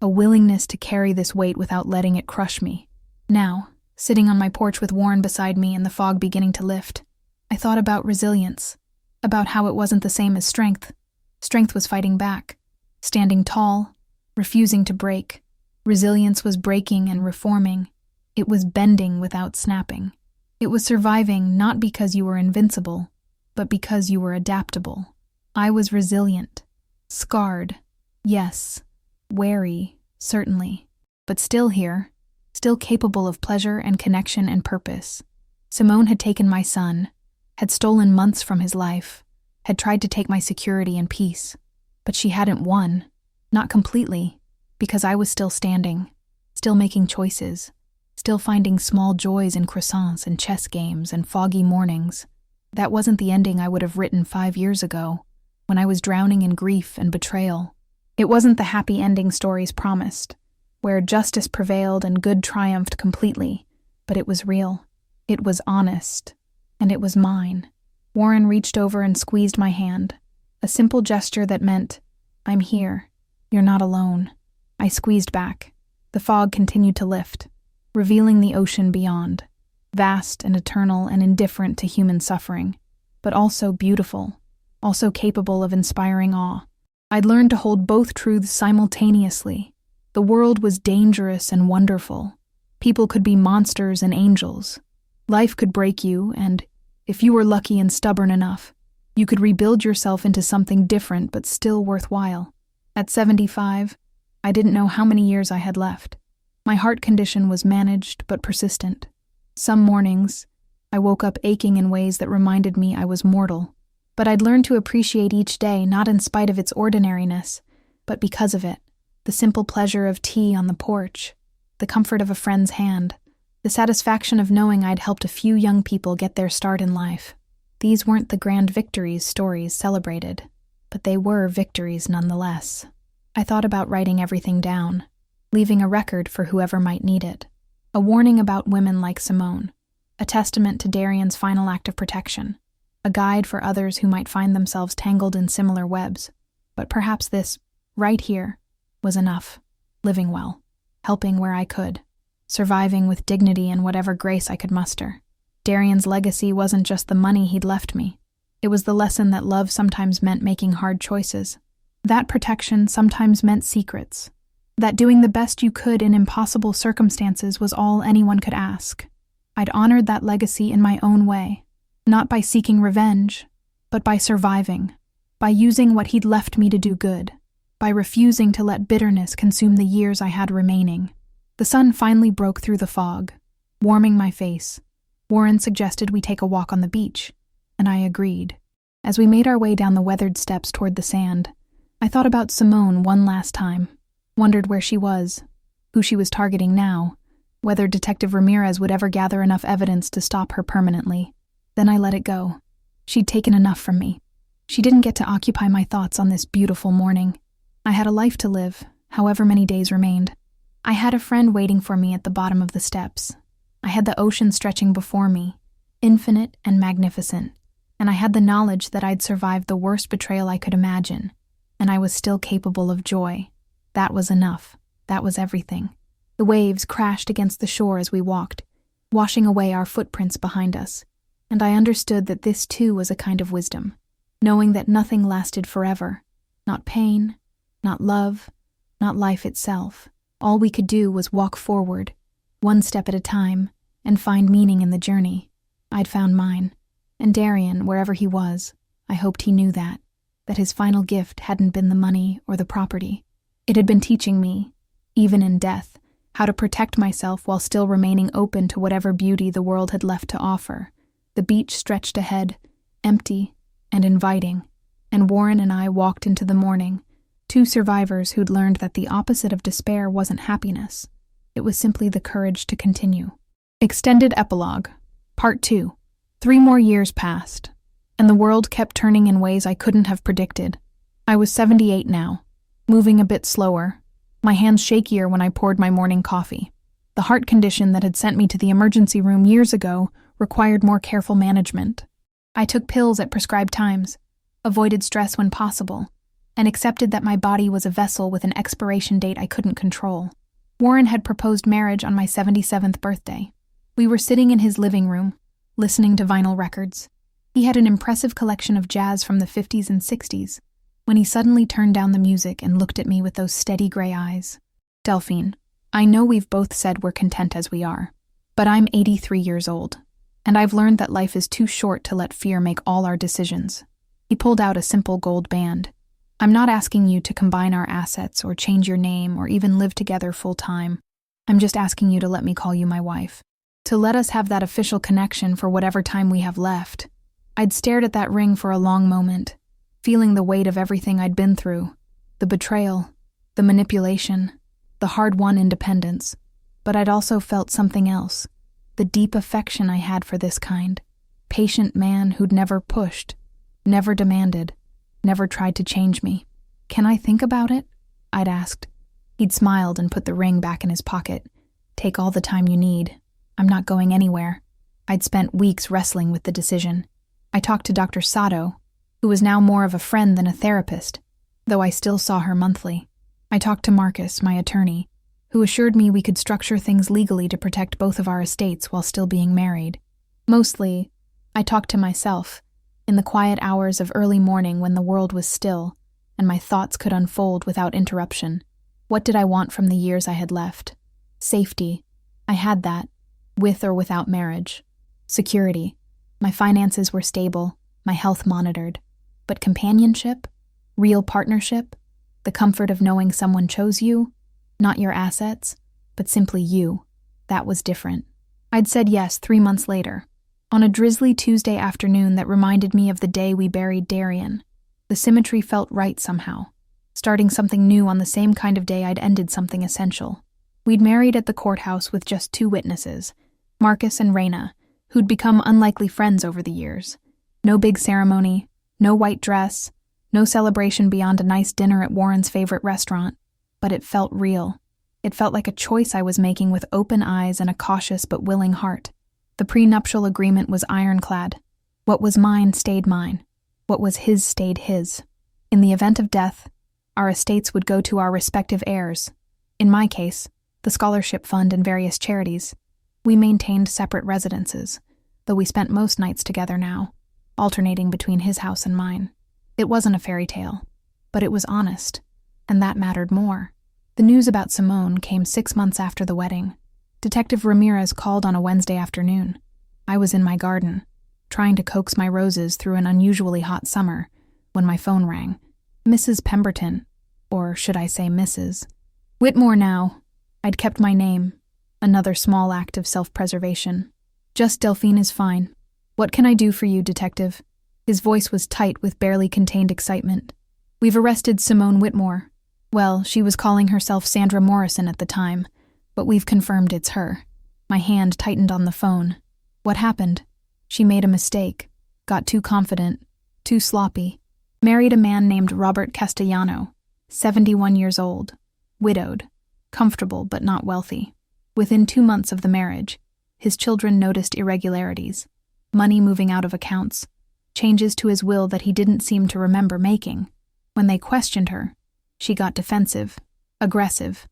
A willingness to carry this weight without letting it crush me. Now, sitting on my porch with Warren beside me and the fog beginning to lift, I thought about resilience, about how it wasn't the same as strength. Strength was fighting back, standing tall, refusing to break. Resilience was breaking and reforming. It was bending without snapping. It was surviving not because you were invincible, but because you were adaptable. I was resilient, scarred, yes, wary, certainly, but still here, still capable of pleasure and connection and purpose. Simone had taken my son, had stolen months from his life, had tried to take my security and peace. But she hadn't won. Not completely, because I was still standing, still making choices, still finding small joys in croissants and chess games and foggy mornings. That wasn't the ending I would have written 5 years ago, when I was drowning in grief and betrayal. It wasn't the happy ending stories promised, where justice prevailed and good triumphed completely, but it was real. It was honest. And it was mine. Warren reached over and squeezed my hand, a simple gesture that meant, I'm here. You're not alone. I squeezed back. The fog continued to lift, revealing the ocean beyond, vast and eternal and indifferent to human suffering, but also beautiful, also capable of inspiring awe. I'd learned to hold both truths simultaneously, The world was dangerous and wonderful. People could be monsters and angels. Life could break you, and, if you were lucky and stubborn enough, you could rebuild yourself into something different but still worthwhile. At 75, I didn't know how many years I had left. My heart condition was managed but persistent. Some mornings, I woke up aching in ways that reminded me I was mortal. But I'd learned to appreciate each day not in spite of its ordinariness, but because of it. The simple pleasure of tea on the porch, the comfort of a friend's hand, the satisfaction of knowing I'd helped a few young people get their start in life. These weren't the grand victories stories celebrated, but they were victories nonetheless. I thought about writing everything down, leaving a record for whoever might need it. A warning about women like Simone, a testament to Darian's final act of protection, a guide for others who might find themselves tangled in similar webs. But perhaps this, right here, was enough. Living well, helping where I could, surviving with dignity and whatever grace I could muster. Darian's legacy wasn't just the money he'd left me. It was the lesson that love sometimes meant making hard choices. That protection sometimes meant secrets. That doing the best you could in impossible circumstances was all anyone could ask. I'd honored that legacy in my own way, not by seeking revenge, but by surviving, by using what he'd left me to do good, by refusing to let bitterness consume the years I had remaining. The sun finally broke through the fog, warming my face. Warren suggested we take a walk on the beach, and I agreed. As we made our way down the weathered steps toward the sand, I thought about Simone one last time, wondered where she was, who she was targeting now, whether Detective Ramirez would ever gather enough evidence to stop her permanently. Then I let it go. She'd taken enough from me. She didn't get to occupy my thoughts on this beautiful morning. I had a life to live, however many days remained. I had a friend waiting for me at the bottom of the steps. I had the ocean stretching before me, infinite and magnificent, and I had the knowledge that I'd survived the worst betrayal I could imagine, and I was still capable of joy. That was enough. That was everything. The waves crashed against the shore as we walked, washing away our footprints behind us, and I understood that this too was a kind of wisdom, knowing that nothing lasted forever, not pain, not love, not life itself. All we could do was walk forward, one step at a time, and find meaning in the journey. I'd found mine, and Darian, wherever he was, I hoped he knew that his final gift hadn't been the money or the property. It had been teaching me, even in death, how to protect myself while still remaining open to whatever beauty the world had left to offer. The beach stretched ahead, empty and inviting, and Warren and I walked into the morning, two survivors who'd learned that the opposite of despair wasn't happiness. It was simply the courage to continue. Extended Epilogue, Part 2. 3 more years passed, and the world kept turning in ways I couldn't have predicted. I was 78 now, moving a bit slower, my hands shakier when I poured my morning coffee. The heart condition that had sent me to the emergency room years ago required more careful management. I took pills at prescribed times, avoided stress when possible, and accepted that my body was a vessel with an expiration date I couldn't control. Warren had proposed marriage on my 77th birthday. We were sitting in his living room, listening to vinyl records. He had an impressive collection of jazz from the 50s and 60s, when he suddenly turned down the music and looked at me with those steady gray eyes. Delphine, I know we've both said we're content as we are, but I'm 83 years old, and I've learned that life is too short to let fear make all our decisions. He pulled out a simple gold band. I'm not asking you to combine our assets or change your name or even live together full-time. I'm just asking you to let me call you my wife. To let us have that official connection for whatever time we have left. I'd stared at that ring for a long moment, feeling the weight of everything I'd been through. The betrayal, the manipulation, the hard-won independence. But I'd also felt something else. The deep affection I had for this kind. Patient man who'd never pushed, never demanded, never tried to change me. Can I think about it? I'd asked. He'd smiled and put the ring back in his pocket. Take all the time you need. I'm not going anywhere. I'd spent weeks wrestling with the decision. I talked to Dr. Sato, who was now more of a friend than a therapist, though I still saw her monthly. I talked to Marcus, my attorney, who assured me we could structure things legally to protect both of our estates while still being married. Mostly, I talked to myself, in the quiet hours of early morning when the world was still, and my thoughts could unfold without interruption. What did I want from the years I had left? Safety. I had that, with or without marriage. Security. My finances were stable, my health monitored. But companionship? Real partnership? The comfort of knowing someone chose you? Not your assets, but simply you. That was different. I'd said yes 3 months later, on a drizzly Tuesday afternoon that reminded me of the day we buried Darian. The symmetry felt right somehow, starting something new on the same kind of day I'd ended something essential. We'd married at the courthouse with just 2 witnesses, Marcus and Raina, who'd become unlikely friends over the years. No big ceremony, no white dress, no celebration beyond a nice dinner at Warren's favorite restaurant, but it felt real. It felt like a choice I was making with open eyes and a cautious but willing heart. The prenuptial agreement was ironclad. What was mine stayed mine. What was his stayed his. In the event of death, our estates would go to our respective heirs. In my case, the scholarship fund and various charities. We maintained separate residences, though we spent most nights together now, alternating between his house and mine. It wasn't a fairy tale, but it was honest, and that mattered more. The news about Simone came 6 months after the wedding. Detective Ramirez called on a Wednesday afternoon. I was in my garden, trying to coax my roses through an unusually hot summer, when my phone rang. Mrs. Pemberton, or should I say Mrs. Whitmore now. I'd kept my name, another small act of self-preservation. Just Delphine is fine. What can I do for you, detective? His voice was tight with barely contained excitement. We've arrested Simone Whitmore. Well, she was calling herself Sandra Morrison at the time, but we've confirmed it's her. My hand tightened on the phone. What happened? She made a mistake, got too confident, too sloppy. Married a man named Robert Castellano, 71 years old, widowed, comfortable but not wealthy. Within 2 months of the marriage, his children noticed irregularities, money moving out of accounts, changes to his will that he didn't seem to remember making. When they questioned her, she got defensive, aggressive.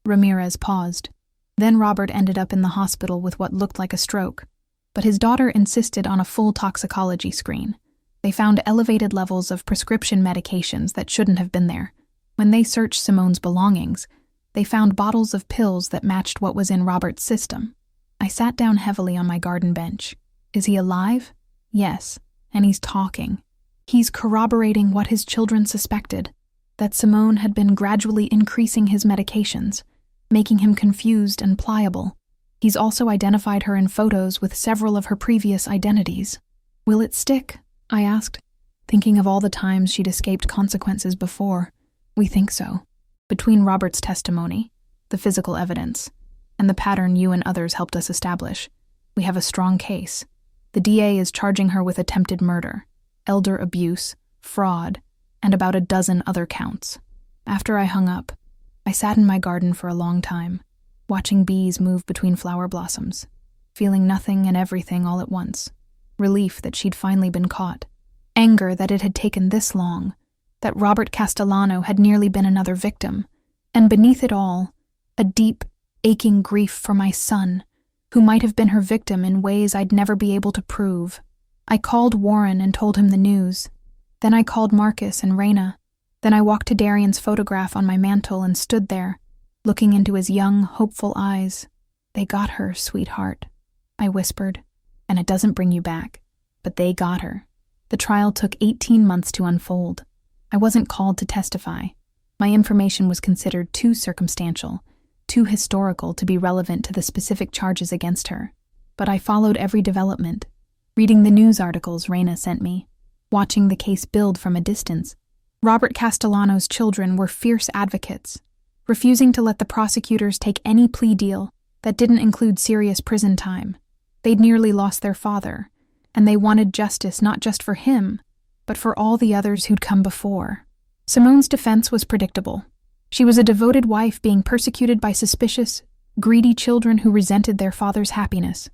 Ramirez paused. Then Robert ended up in the hospital with what looked like a stroke, but his daughter insisted on a full toxicology screen. They found elevated levels of prescription medications that shouldn't have been there. When they searched Simone's belongings, they found bottles of pills that matched what was in Robert's system. I sat down heavily on my garden bench. Is he alive? Yes, and he's talking. He's corroborating what his children suspected, that Simone had been gradually increasing his medications, making him confused and pliable. He's also identified her in photos with several of her previous identities. Will it stick? I asked, thinking of all the times she'd escaped consequences before. We think so. Between Robert's testimony, the physical evidence, and the pattern you and others helped us establish, we have a strong case. The DA is charging her with attempted murder, elder abuse, fraud, and about a dozen other counts. After I hung up, I sat in my garden for a long time, watching bees move between flower blossoms, feeling nothing and everything all at once. Relief that she'd finally been caught. Anger that it had taken this long, that Robert Castellano had nearly been another victim. And beneath it all, a deep, aching grief for my son, who might have been her victim in ways I'd never be able to prove. I called Warren and told him the news. Then I called Marcus and Raina. Then I walked to Darian's photograph on my mantle and stood there, looking into his young, hopeful eyes. They got her, sweetheart, I whispered. And it doesn't bring you back. But they got her. The trial took 18 months to unfold. I wasn't called to testify. My information was considered too circumstantial, too historical to be relevant to the specific charges against her. But I followed every development, reading the news articles Raina sent me, watching the case build from a distance. Robert Castellano's children were fierce advocates, refusing to let the prosecutors take any plea deal that didn't include serious prison time. They'd nearly lost their father, and they wanted justice not just for him, but for all the others who'd come before. Simone's defense was predictable. She was a devoted wife being persecuted by suspicious, greedy children who resented their father's happiness.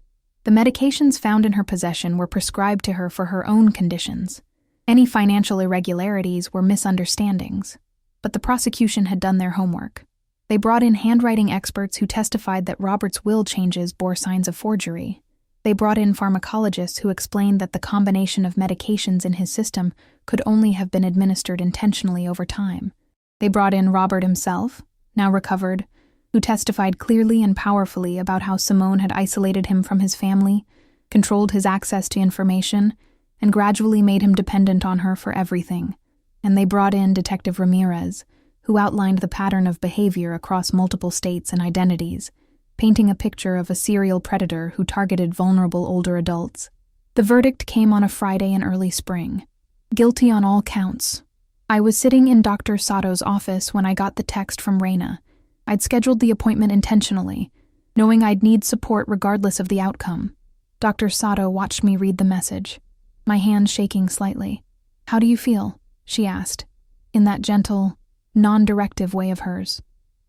The medications found in her possession were prescribed to her for her own conditions. Any financial irregularities were misunderstandings. But the prosecution had done their homework. They brought in handwriting experts who testified that Robert's will changes bore signs of forgery. They brought in pharmacologists who explained that the combination of medications in his system could only have been administered intentionally over time. They brought in Robert himself, now recovered, who testified clearly and powerfully about how Simone had isolated him from his family, controlled his access to information, and gradually made him dependent on her for everything. And they brought in Detective Ramirez, who outlined the pattern of behavior across multiple states and identities, painting a picture of a serial predator who targeted vulnerable older adults. The verdict came on a Friday in early spring. Guilty on all counts. I was sitting in Dr. Sato's office when I got the text from Reina. I'd scheduled the appointment intentionally, knowing I'd need support regardless of the outcome. Dr. Sato watched me read the message, my hand shaking slightly. "How do you feel?" she asked, in that gentle, non-directive way of hers.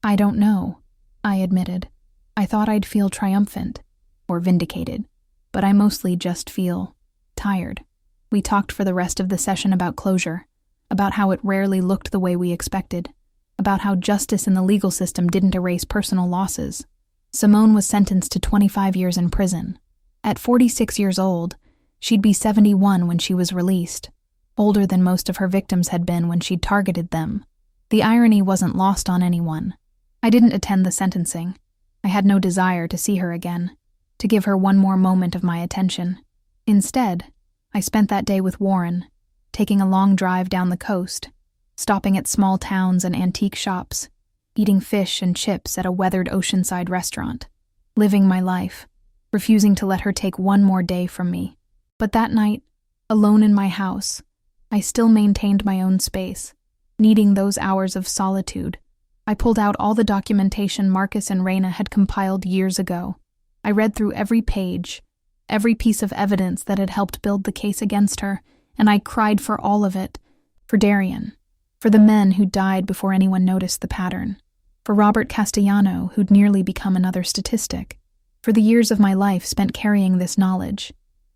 "I don't know," I admitted. "I thought I'd feel triumphant, or vindicated, but I mostly just feel tired." We talked for the rest of the session about closure, about how it rarely looked the way we expected, about how justice in the legal system didn't erase personal losses. Simone was sentenced to 25 years in prison. At 46 years old, she'd be 71 when she was released, older than most of her victims had been when she'd targeted them. The irony wasn't lost on anyone. I didn't attend the sentencing. I had no desire to see her again, to give her one more moment of my attention. Instead, I spent that day with Warren, taking a long drive down the coast, stopping at small towns and antique shops, eating fish and chips at a weathered oceanside restaurant, living my life, refusing to let her take one more day from me. But that night, alone in my house, I still maintained my own space, needing those hours of solitude. I pulled out all the documentation Marcus and Reina had compiled years ago. I read through every page, every piece of evidence that had helped build the case against her, and I cried for all of it. For Darian, for the men who died before anyone noticed the pattern, for Robert Castellano, who'd nearly become another statistic, for the years of my life spent carrying this knowledge.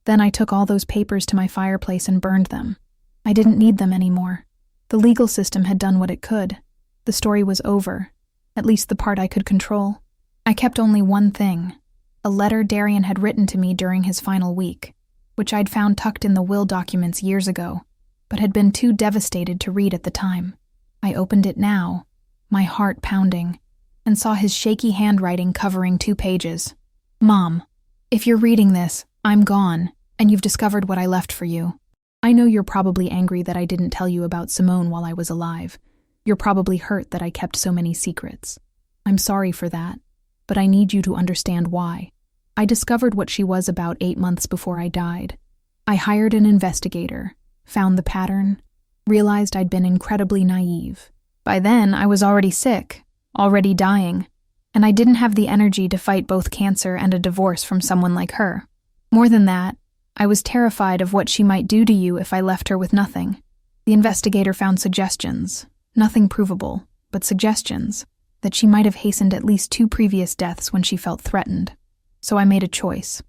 Then I took all those papers to my fireplace and burned them. I didn't need them anymore. The legal system had done what it could. The story was over, at least the part I could control. I kept only one thing, a letter Darian had written to me during his final week, which I'd found tucked in the will documents years ago, but had been too devastated to read at the time. I opened it now, my heart pounding, and saw his shaky handwriting covering 2 pages. "Mom, if you're reading this, I'm gone, and you've discovered what I left for you. I know you're probably angry that I didn't tell you about Simone while I was alive. You're probably hurt that I kept so many secrets. I'm sorry for that, but I need you to understand why. I discovered what she was about 8 months before I died. I hired an investigator, found the pattern, realized I'd been incredibly naive. By then, I was already sick, already dying, and I didn't have the energy to fight both cancer and a divorce from someone like her. More than that, I was terrified of what she might do to you if I left her with nothing. The investigator found suggestions, nothing provable, but suggestions, that she might have hastened at least 2 previous deaths when she felt threatened. So I made a choice.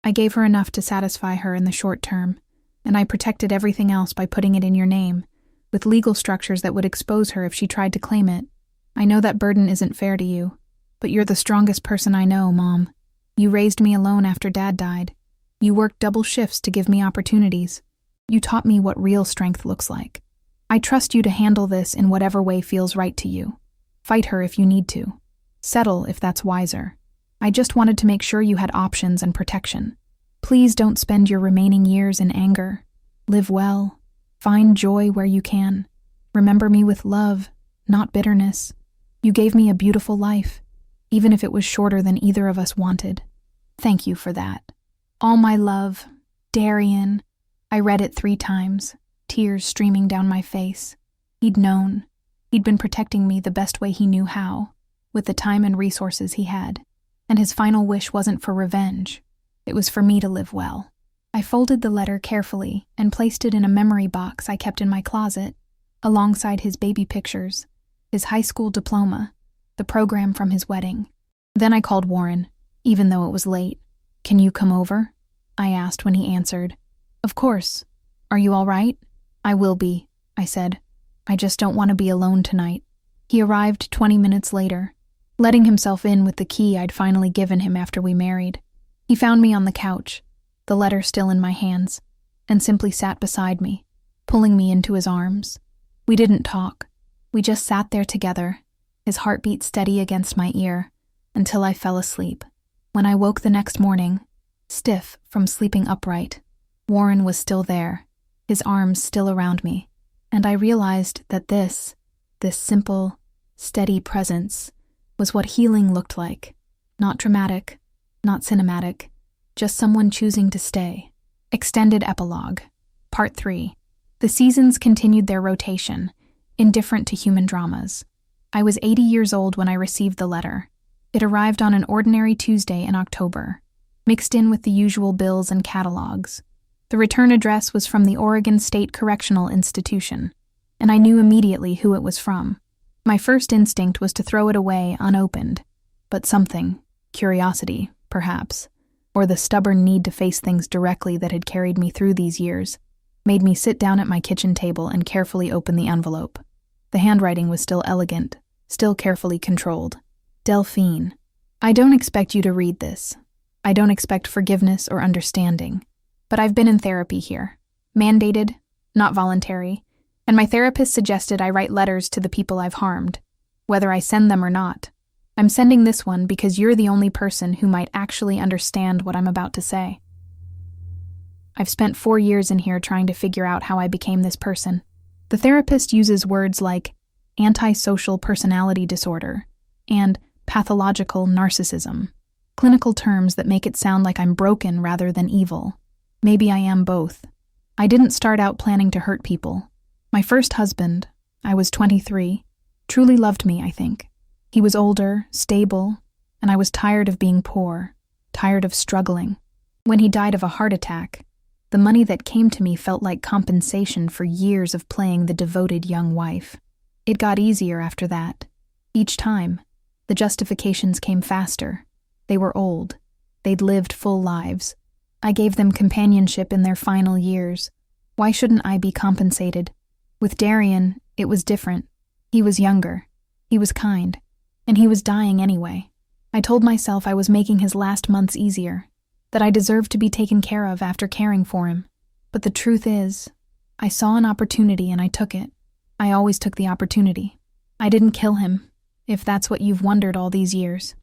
I gave her enough to satisfy her in the short term, and I protected everything else by putting it in your name, with legal structures that would expose her if she tried to claim it. I know that burden isn't fair to you, but you're the strongest person I know, Mom. You raised me alone after Dad died. You worked double shifts to give me opportunities. You taught me what real strength looks like. I trust you to handle this in whatever way feels right to you. Fight her if you need to. Settle if that's wiser. I just wanted to make sure you had options and protection. Please don't spend your remaining years in anger. Live well. Find joy where you can. Remember me with love, not bitterness. You gave me a beautiful life, even if it was shorter than either of us wanted. Thank you for that. All my love, Darian." I read it 3 times, tears streaming down my face. He'd known. He'd been protecting me the best way he knew how, with the time and resources he had. And his final wish wasn't for revenge. It was for me to live well. I folded the letter carefully and placed it in a memory box I kept in my closet, alongside his baby pictures, his high school diploma, the program from his wedding. Then I called Warren, even though it was late. "Can you come over?" I asked when he answered. "Of course. Are you all right?" "I will be," I said. "I just don't want to be alone tonight." He arrived 20 minutes later, letting himself in with the key I'd finally given him after we married. He found me on the couch, the letter still in my hands, and simply sat beside me, pulling me into his arms. We didn't talk. We just sat there together, his heartbeat steady against my ear, until I fell asleep. When I woke the next morning, stiff from sleeping upright, Warren was still there, his arms still around me, and I realized that this simple, steady presence was what healing looked like. Not dramatic, not cinematic, just someone choosing to stay. Extended Epilogue. Part 3. The seasons continued their rotation, indifferent to human dramas. I was 80 years old when I received the letter. It arrived on an ordinary Tuesday in October, mixed in with the usual bills and catalogs. The return address was from the Oregon State Correctional Institution, and I knew immediately who it was from. My first instinct was to throw it away unopened, but something, curiosity, perhaps, or the stubborn need to face things directly that had carried me through these years, made me sit down at my kitchen table and carefully open the envelope. The handwriting was still elegant, still carefully controlled. Delphine, I don't expect you to read this. I don't expect forgiveness or understanding. But I've been in therapy here. Mandated, not voluntary. And my therapist suggested I write letters to the people I've harmed, whether I send them or not. I'm sending this one because you're the only person who might actually understand what I'm about to say. I've spent 4 years in here trying to figure out how I became this person. The therapist uses words like antisocial personality disorder and pathological narcissism, clinical terms that make it sound like I'm broken rather than evil. Maybe I am both. I didn't start out planning to hurt people. My first husband, I was 23, truly loved me, I think. He was older, stable, and I was tired of being poor, tired of struggling. When he died of a heart attack, the money that came to me felt like compensation for years of playing the devoted young wife. It got easier after that. Each time, the justifications came faster. They were old. They'd lived full lives. I gave them companionship in their final years. Why shouldn't I be compensated? With Darian, it was different. He was younger. He was kind. And he was dying anyway. I told myself I was making his last months easier, that I deserved to be taken care of after caring for him. But the truth is, I saw an opportunity and I took it. I always took the opportunity. I didn't kill him, if that's what you've wondered all these years.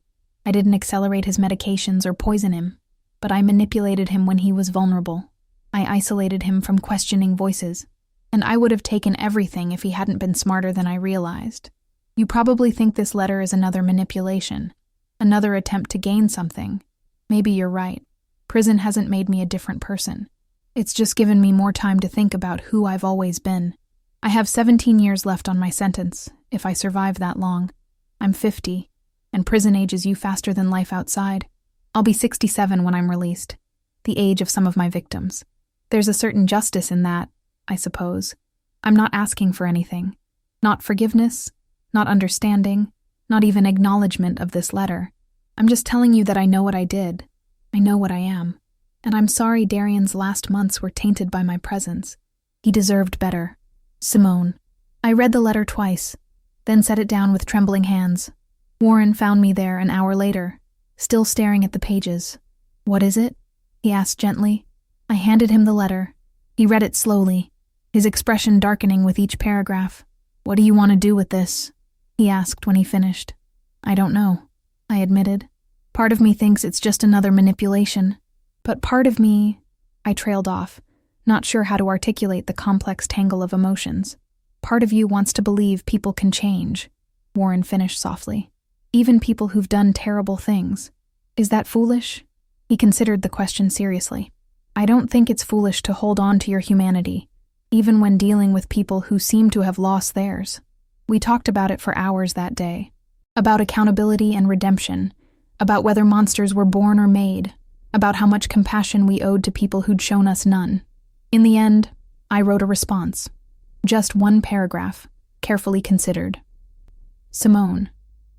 I didn't accelerate his medications or poison him, but I manipulated him when he was vulnerable. I isolated him from questioning voices, and I would have taken everything if he hadn't been smarter than I realized. You probably think this letter is another manipulation, another attempt to gain something. Maybe you're right. Prison hasn't made me a different person. It's just given me more time to think about who I've always been. I have 17 years left on my sentence, if I survive that long. I'm 50, and prison ages you faster than life outside. I'll be 67 when I'm released, the age of some of my victims. There's a certain justice in that, I suppose. I'm not asking for anything. Not forgiveness, not understanding, not even acknowledgement of this letter. I'm just telling you that I know what I did. I know what I am. And I'm sorry Darian's last months were tainted by my presence. He deserved better. Simone. I read the letter twice, then set it down with trembling hands. Warren found me there an hour later, still staring at the pages. What is it? He asked gently. I handed him the letter. He read it slowly, his expression darkening with each paragraph. What do you want to do with this? He asked when he finished. I don't know, I admitted. Part of me thinks it's just another manipulation. But part of me... I trailed off, not sure how to articulate the complex tangle of emotions. Part of you wants to believe people can change, Warren finished softly. Even people who've done terrible things. Is that foolish? He considered the question seriously. I don't think it's foolish to hold on to your humanity, even when dealing with people who seem to have lost theirs. We talked about it for hours that day. About accountability and redemption. About whether monsters were born or made. About how much compassion we owed to people who'd shown us none. In the end, I wrote a response. Just one paragraph, carefully considered. Simone,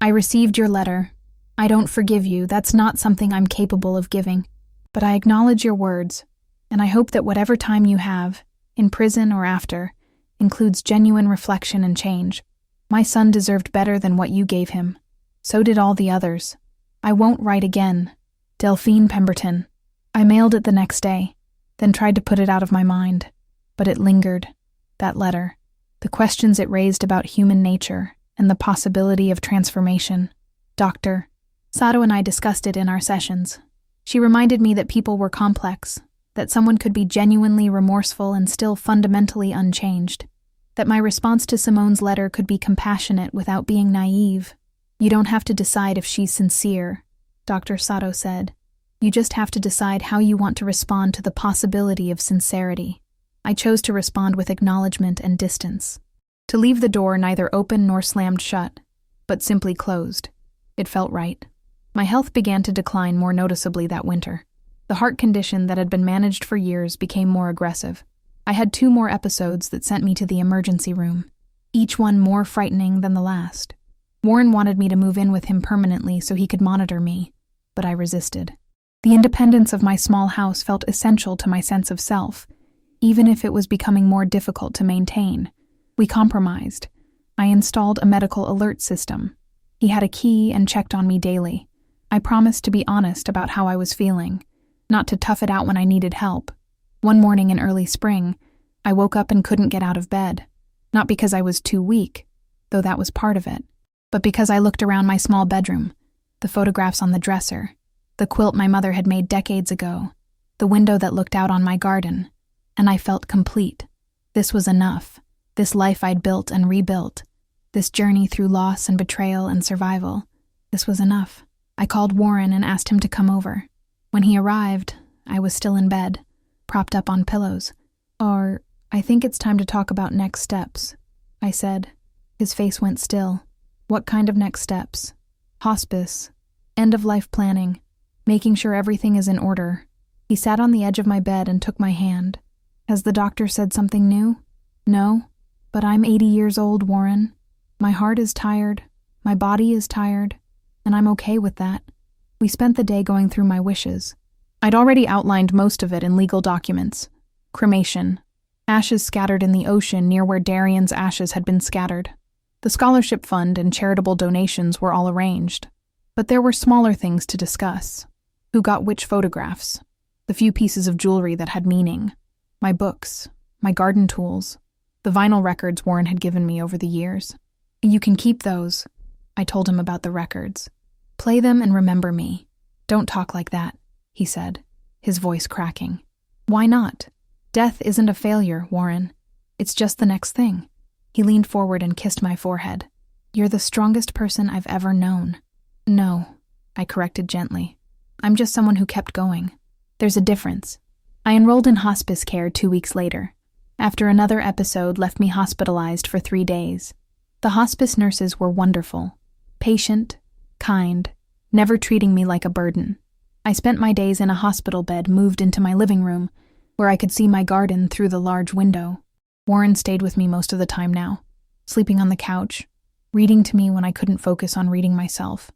I received your letter. I don't forgive you, that's not something I'm capable of giving. But I acknowledge your words, and I hope that whatever time you have, in prison or after, includes genuine reflection and change. My son deserved better than what you gave him. So did all the others. I won't write again. Delphine Pemberton. I mailed it the next day, then tried to put it out of my mind. But it lingered. That letter. The questions it raised about human nature. and the possibility of transformation. Dr. Sato and I discussed it in our sessions. She reminded me that people were complex, that someone could be genuinely remorseful and still fundamentally unchanged, that my response to Simone's letter could be compassionate without being naive. You don't have to decide if she's sincere, Dr. Sato said. You just have to decide how you want to respond to the possibility of sincerity. I chose to respond with acknowledgement and distance. To leave the door neither open nor slammed shut, but simply closed. It felt right. My health began to decline more noticeably that winter. The heart condition that had been managed for years became more aggressive. I had 2 more episodes that sent me to the emergency room, each one more frightening than the last. Warren wanted me to move in with him permanently so he could monitor me, but I resisted. The independence of my small house felt essential to my sense of self, even if it was becoming more difficult to maintain. We compromised. I installed a medical alert system. He had a key and checked on me daily. I promised to be honest about how I was feeling, not to tough it out when I needed help. One morning in early spring, I woke up and couldn't get out of bed, not because I was too weak, though that was part of it, but because I looked around my small bedroom, the photographs on the dresser, the quilt my mother had made decades ago, the window that looked out on my garden, and I felt complete. This was enough. This life I'd built and rebuilt, this journey through loss and betrayal and survival, this was enough. I called Warren and asked him to come over. When he arrived, I was still in bed, propped up on pillows. I think it's time to talk about next steps, I said. His face went still. What kind of next steps? Hospice, end-of-life planning, making sure everything is in order. He sat on the edge of my bed and took my hand. Has the doctor said something new? No, but I'm 80 years old, Warren. My heart is tired, my body is tired, and I'm okay with that. We spent the day going through my wishes. I'd already outlined most of it in legal documents. Cremation. Ashes scattered in the ocean near where Darian's ashes had been scattered. The scholarship fund and charitable donations were all arranged. But there were smaller things to discuss. Who got which photographs? The few pieces of jewelry that had meaning. My books. My garden tools. The vinyl records Warren had given me over the years. You can keep those. I told him about the records. Play them and remember me. Don't talk like that, he said, his voice cracking. Why not? Death isn't a failure, Warren. It's just the next thing. He leaned forward and kissed my forehead. You're the strongest person I've ever known. No, I corrected gently. I'm just someone who kept going. There's a difference. I enrolled in hospice care 2 weeks later, after another episode left me hospitalized for 3 days. The hospice nurses were wonderful, patient, kind, never treating me like a burden. I spent my days in a hospital bed moved into my living room, where I could see my garden through the large window. Warren stayed with me most of the time now, sleeping on the couch, reading to me when I couldn't focus on reading myself.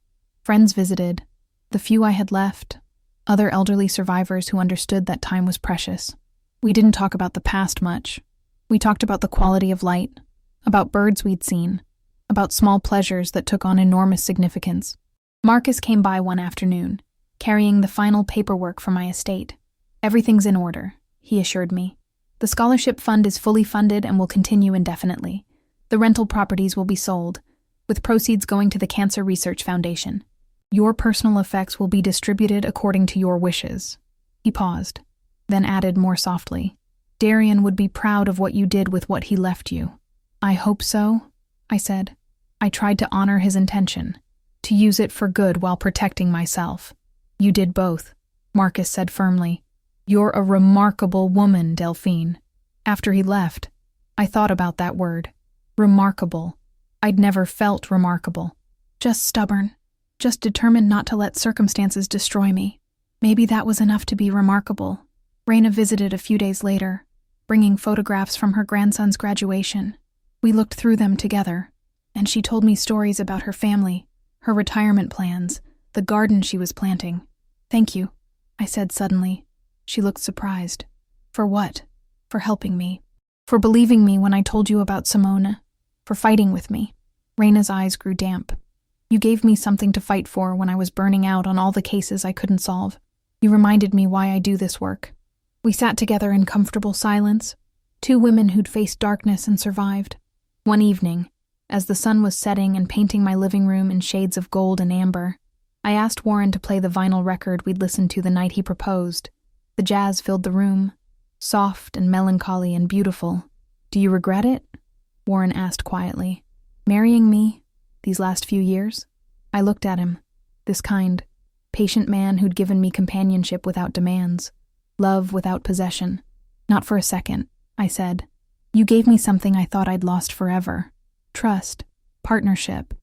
Friends visited, the few I had left, other elderly survivors who understood that time was precious. We didn't talk about the past much. We talked about the quality of light, about birds we'd seen, about small pleasures that took on enormous significance. Marcus came by one afternoon, carrying the final paperwork for my estate. Everything's in order, he assured me. The scholarship fund is fully funded and will continue indefinitely. The rental properties will be sold, with proceeds going to the Cancer Research Foundation. Your personal effects will be distributed according to your wishes. He paused, then added more softly, Darian would be proud of what you did with what he left you. I hope so, I said. I tried to honor his intention, to use it for good while protecting myself. You did both, Marcus said firmly. You're a remarkable woman, Delphine. After he left, I thought about that word. Remarkable. I'd never felt remarkable. Just stubborn. Just determined not to let circumstances destroy me. Maybe that was enough to be remarkable. Raina visited a few days later, bringing photographs from her grandson's graduation. We looked through them together, and she told me stories about her family, her retirement plans, the garden she was planting. Thank you, I said suddenly. She looked surprised. For what? For helping me. For believing me when I told you about Simone. For fighting with me. Raina's eyes grew damp. You gave me something to fight for when I was burning out on all the cases I couldn't solve. You reminded me why I do this work. We sat together in comfortable silence, 2 women who'd faced darkness and survived. One evening, as the sun was setting and painting my living room in shades of gold and amber. I asked Warren to play the vinyl record we'd listened to the night he proposed. The jazz filled the room, soft and melancholy and beautiful. "Do you regret it?" Warren asked quietly. "Marrying me these last few years?" I looked at him, this kind, patient man who'd given me companionship without demands, love without possession. "Not for a second," I said. "You gave me something I thought I'd lost forever. Trust, partnership,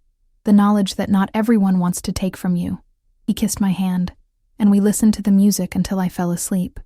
the knowledge that not everyone wants to take from you." He kissed my hand, and we listened to the music until I fell asleep.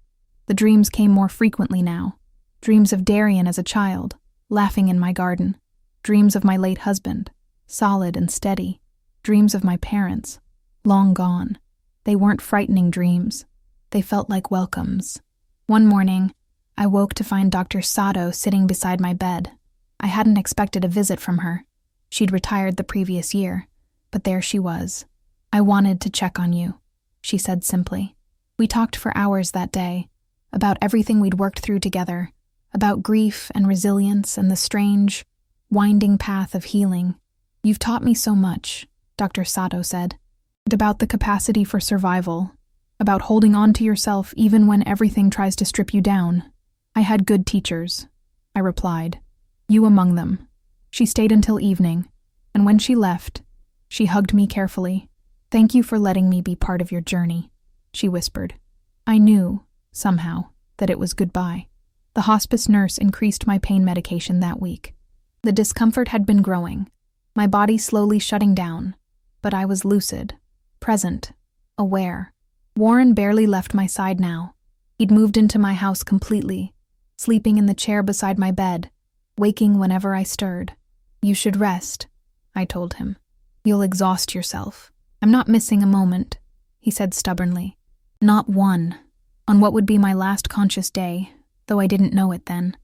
The dreams came more frequently now. Dreams of Darian as a child, laughing in my garden. Dreams of my late husband, solid and steady. Dreams of my parents, long gone. They weren't frightening dreams. They felt like welcomes. One morning, I woke to find Dr. Sato sitting beside my bed. I hadn't expected a visit from her. She'd retired the previous year, but there she was. "I wanted to check on you," she said simply. We talked for hours that day, about everything we'd worked through together, about grief and resilience and the strange, winding path of healing. "You've taught me so much," Dr. Sato said, "and about the capacity for survival, about holding on to yourself even when everything tries to strip you down." "I had good teachers," I replied. "You among them." She stayed until evening, and when she left, she hugged me carefully. "Thank you for letting me be part of your journey," she whispered. I knew, somehow, that it was goodbye. The hospice nurse increased my pain medication that week. The discomfort had been growing, my body slowly shutting down, but I was lucid, present, aware. Warren barely left my side now. He'd moved into my house completely, sleeping in the chair beside my bed, waking whenever I stirred. "You should rest," I told him. "You'll exhaust yourself." "I'm not missing a moment," he said stubbornly. "Not one." On what would be my last conscious day, though I didn't know it then,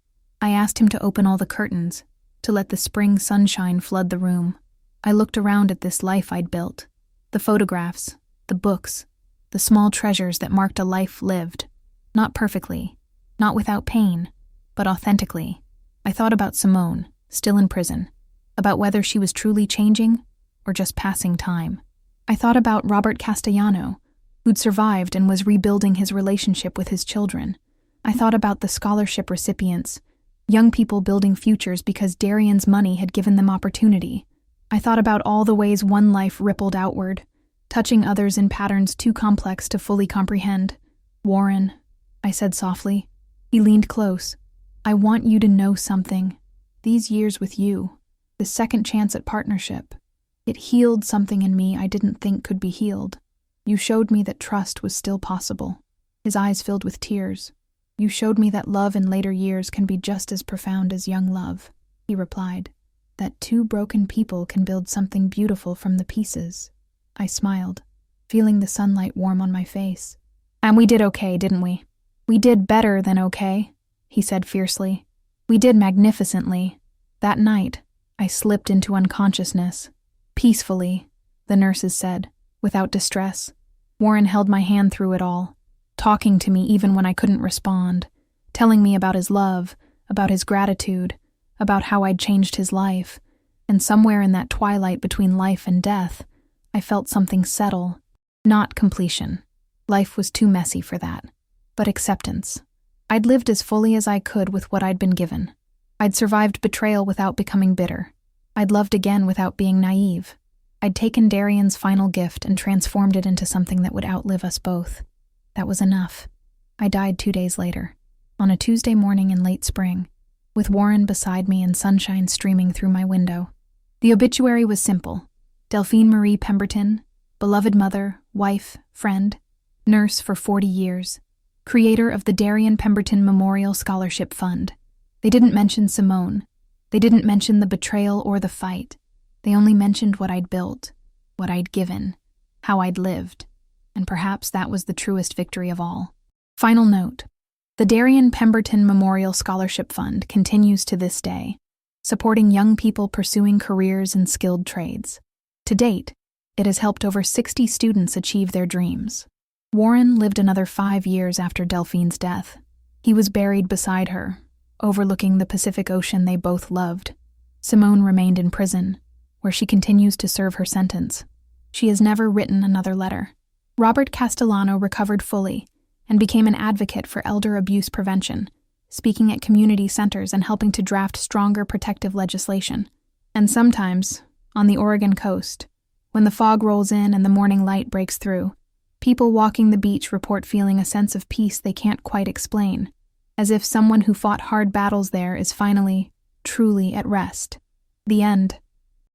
I asked him to open all the curtains, to let the spring sunshine flood the room. I looked around at this life I'd built, the photographs, the books, the small treasures that marked a life lived, not perfectly, not without pain, but authentically. I thought about Simone, still in prison, about whether she was truly changing or just passing time. I thought about Robert Castellano, who'd survived and was rebuilding his relationship with his children. I thought about the scholarship recipients, young people building futures because Darian's money had given them opportunity. I thought about all the ways one life rippled outward, touching others in patterns too complex to fully comprehend. "Warren," I said softly. He leaned close. "I want you to know something. These years with you, the second chance at partnership, it healed something in me I didn't think could be healed. You showed me that trust was still possible." His eyes filled with tears. "You showed me that love in later years can be just as profound as young love," he replied. "That two broken people can build something beautiful from the pieces." I smiled, feeling the sunlight warm on my face. "And we did okay, didn't we?" "We did better than okay," he said fiercely. "We did magnificently. That night, I slipped into unconsciousness. Peacefully," the nurses said, without distress. Warren held my hand through it all, talking to me even when I couldn't respond, telling me about his love, about his gratitude, about how I'd changed his life. And somewhere in that twilight between life and death, I felt something settle. Not completion. Life was too messy for that. But acceptance. I'd lived as fully as I could with what I'd been given. I'd survived betrayal without becoming bitter. I'd loved again without being naive. I'd taken Darian's final gift and transformed it into something that would outlive us both. That was enough. I died 2 days later, on a Tuesday morning in late spring, with Warren beside me and sunshine streaming through my window. The obituary was simple. Delphine Marie Pemberton, beloved mother, wife, friend, nurse for 40 years, creator of the Darian Pemberton Memorial Scholarship Fund. They didn't mention Simone. They didn't mention the betrayal or the fight. They only mentioned what I'd built, what I'd given, how I'd lived, and perhaps that was the truest victory of all. Final note. The Darian Pemberton Memorial Scholarship Fund continues to this day, supporting young people pursuing careers in skilled trades. To date, it has helped over 60 students achieve their dreams. Warren lived another 5 years after Delphine's death. He was buried beside her, overlooking the Pacific Ocean they both loved. Simone remained in prison, where she continues to serve her sentence. She has never written another letter. Robert Castellano recovered fully and became an advocate for elder abuse prevention, speaking at community centers and helping to draft stronger protective legislation. And sometimes, on the Oregon coast, when the fog rolls in and the morning light breaks through, people walking the beach report feeling a sense of peace they can't quite explain, as if someone who fought hard battles there is finally, truly at rest. The end.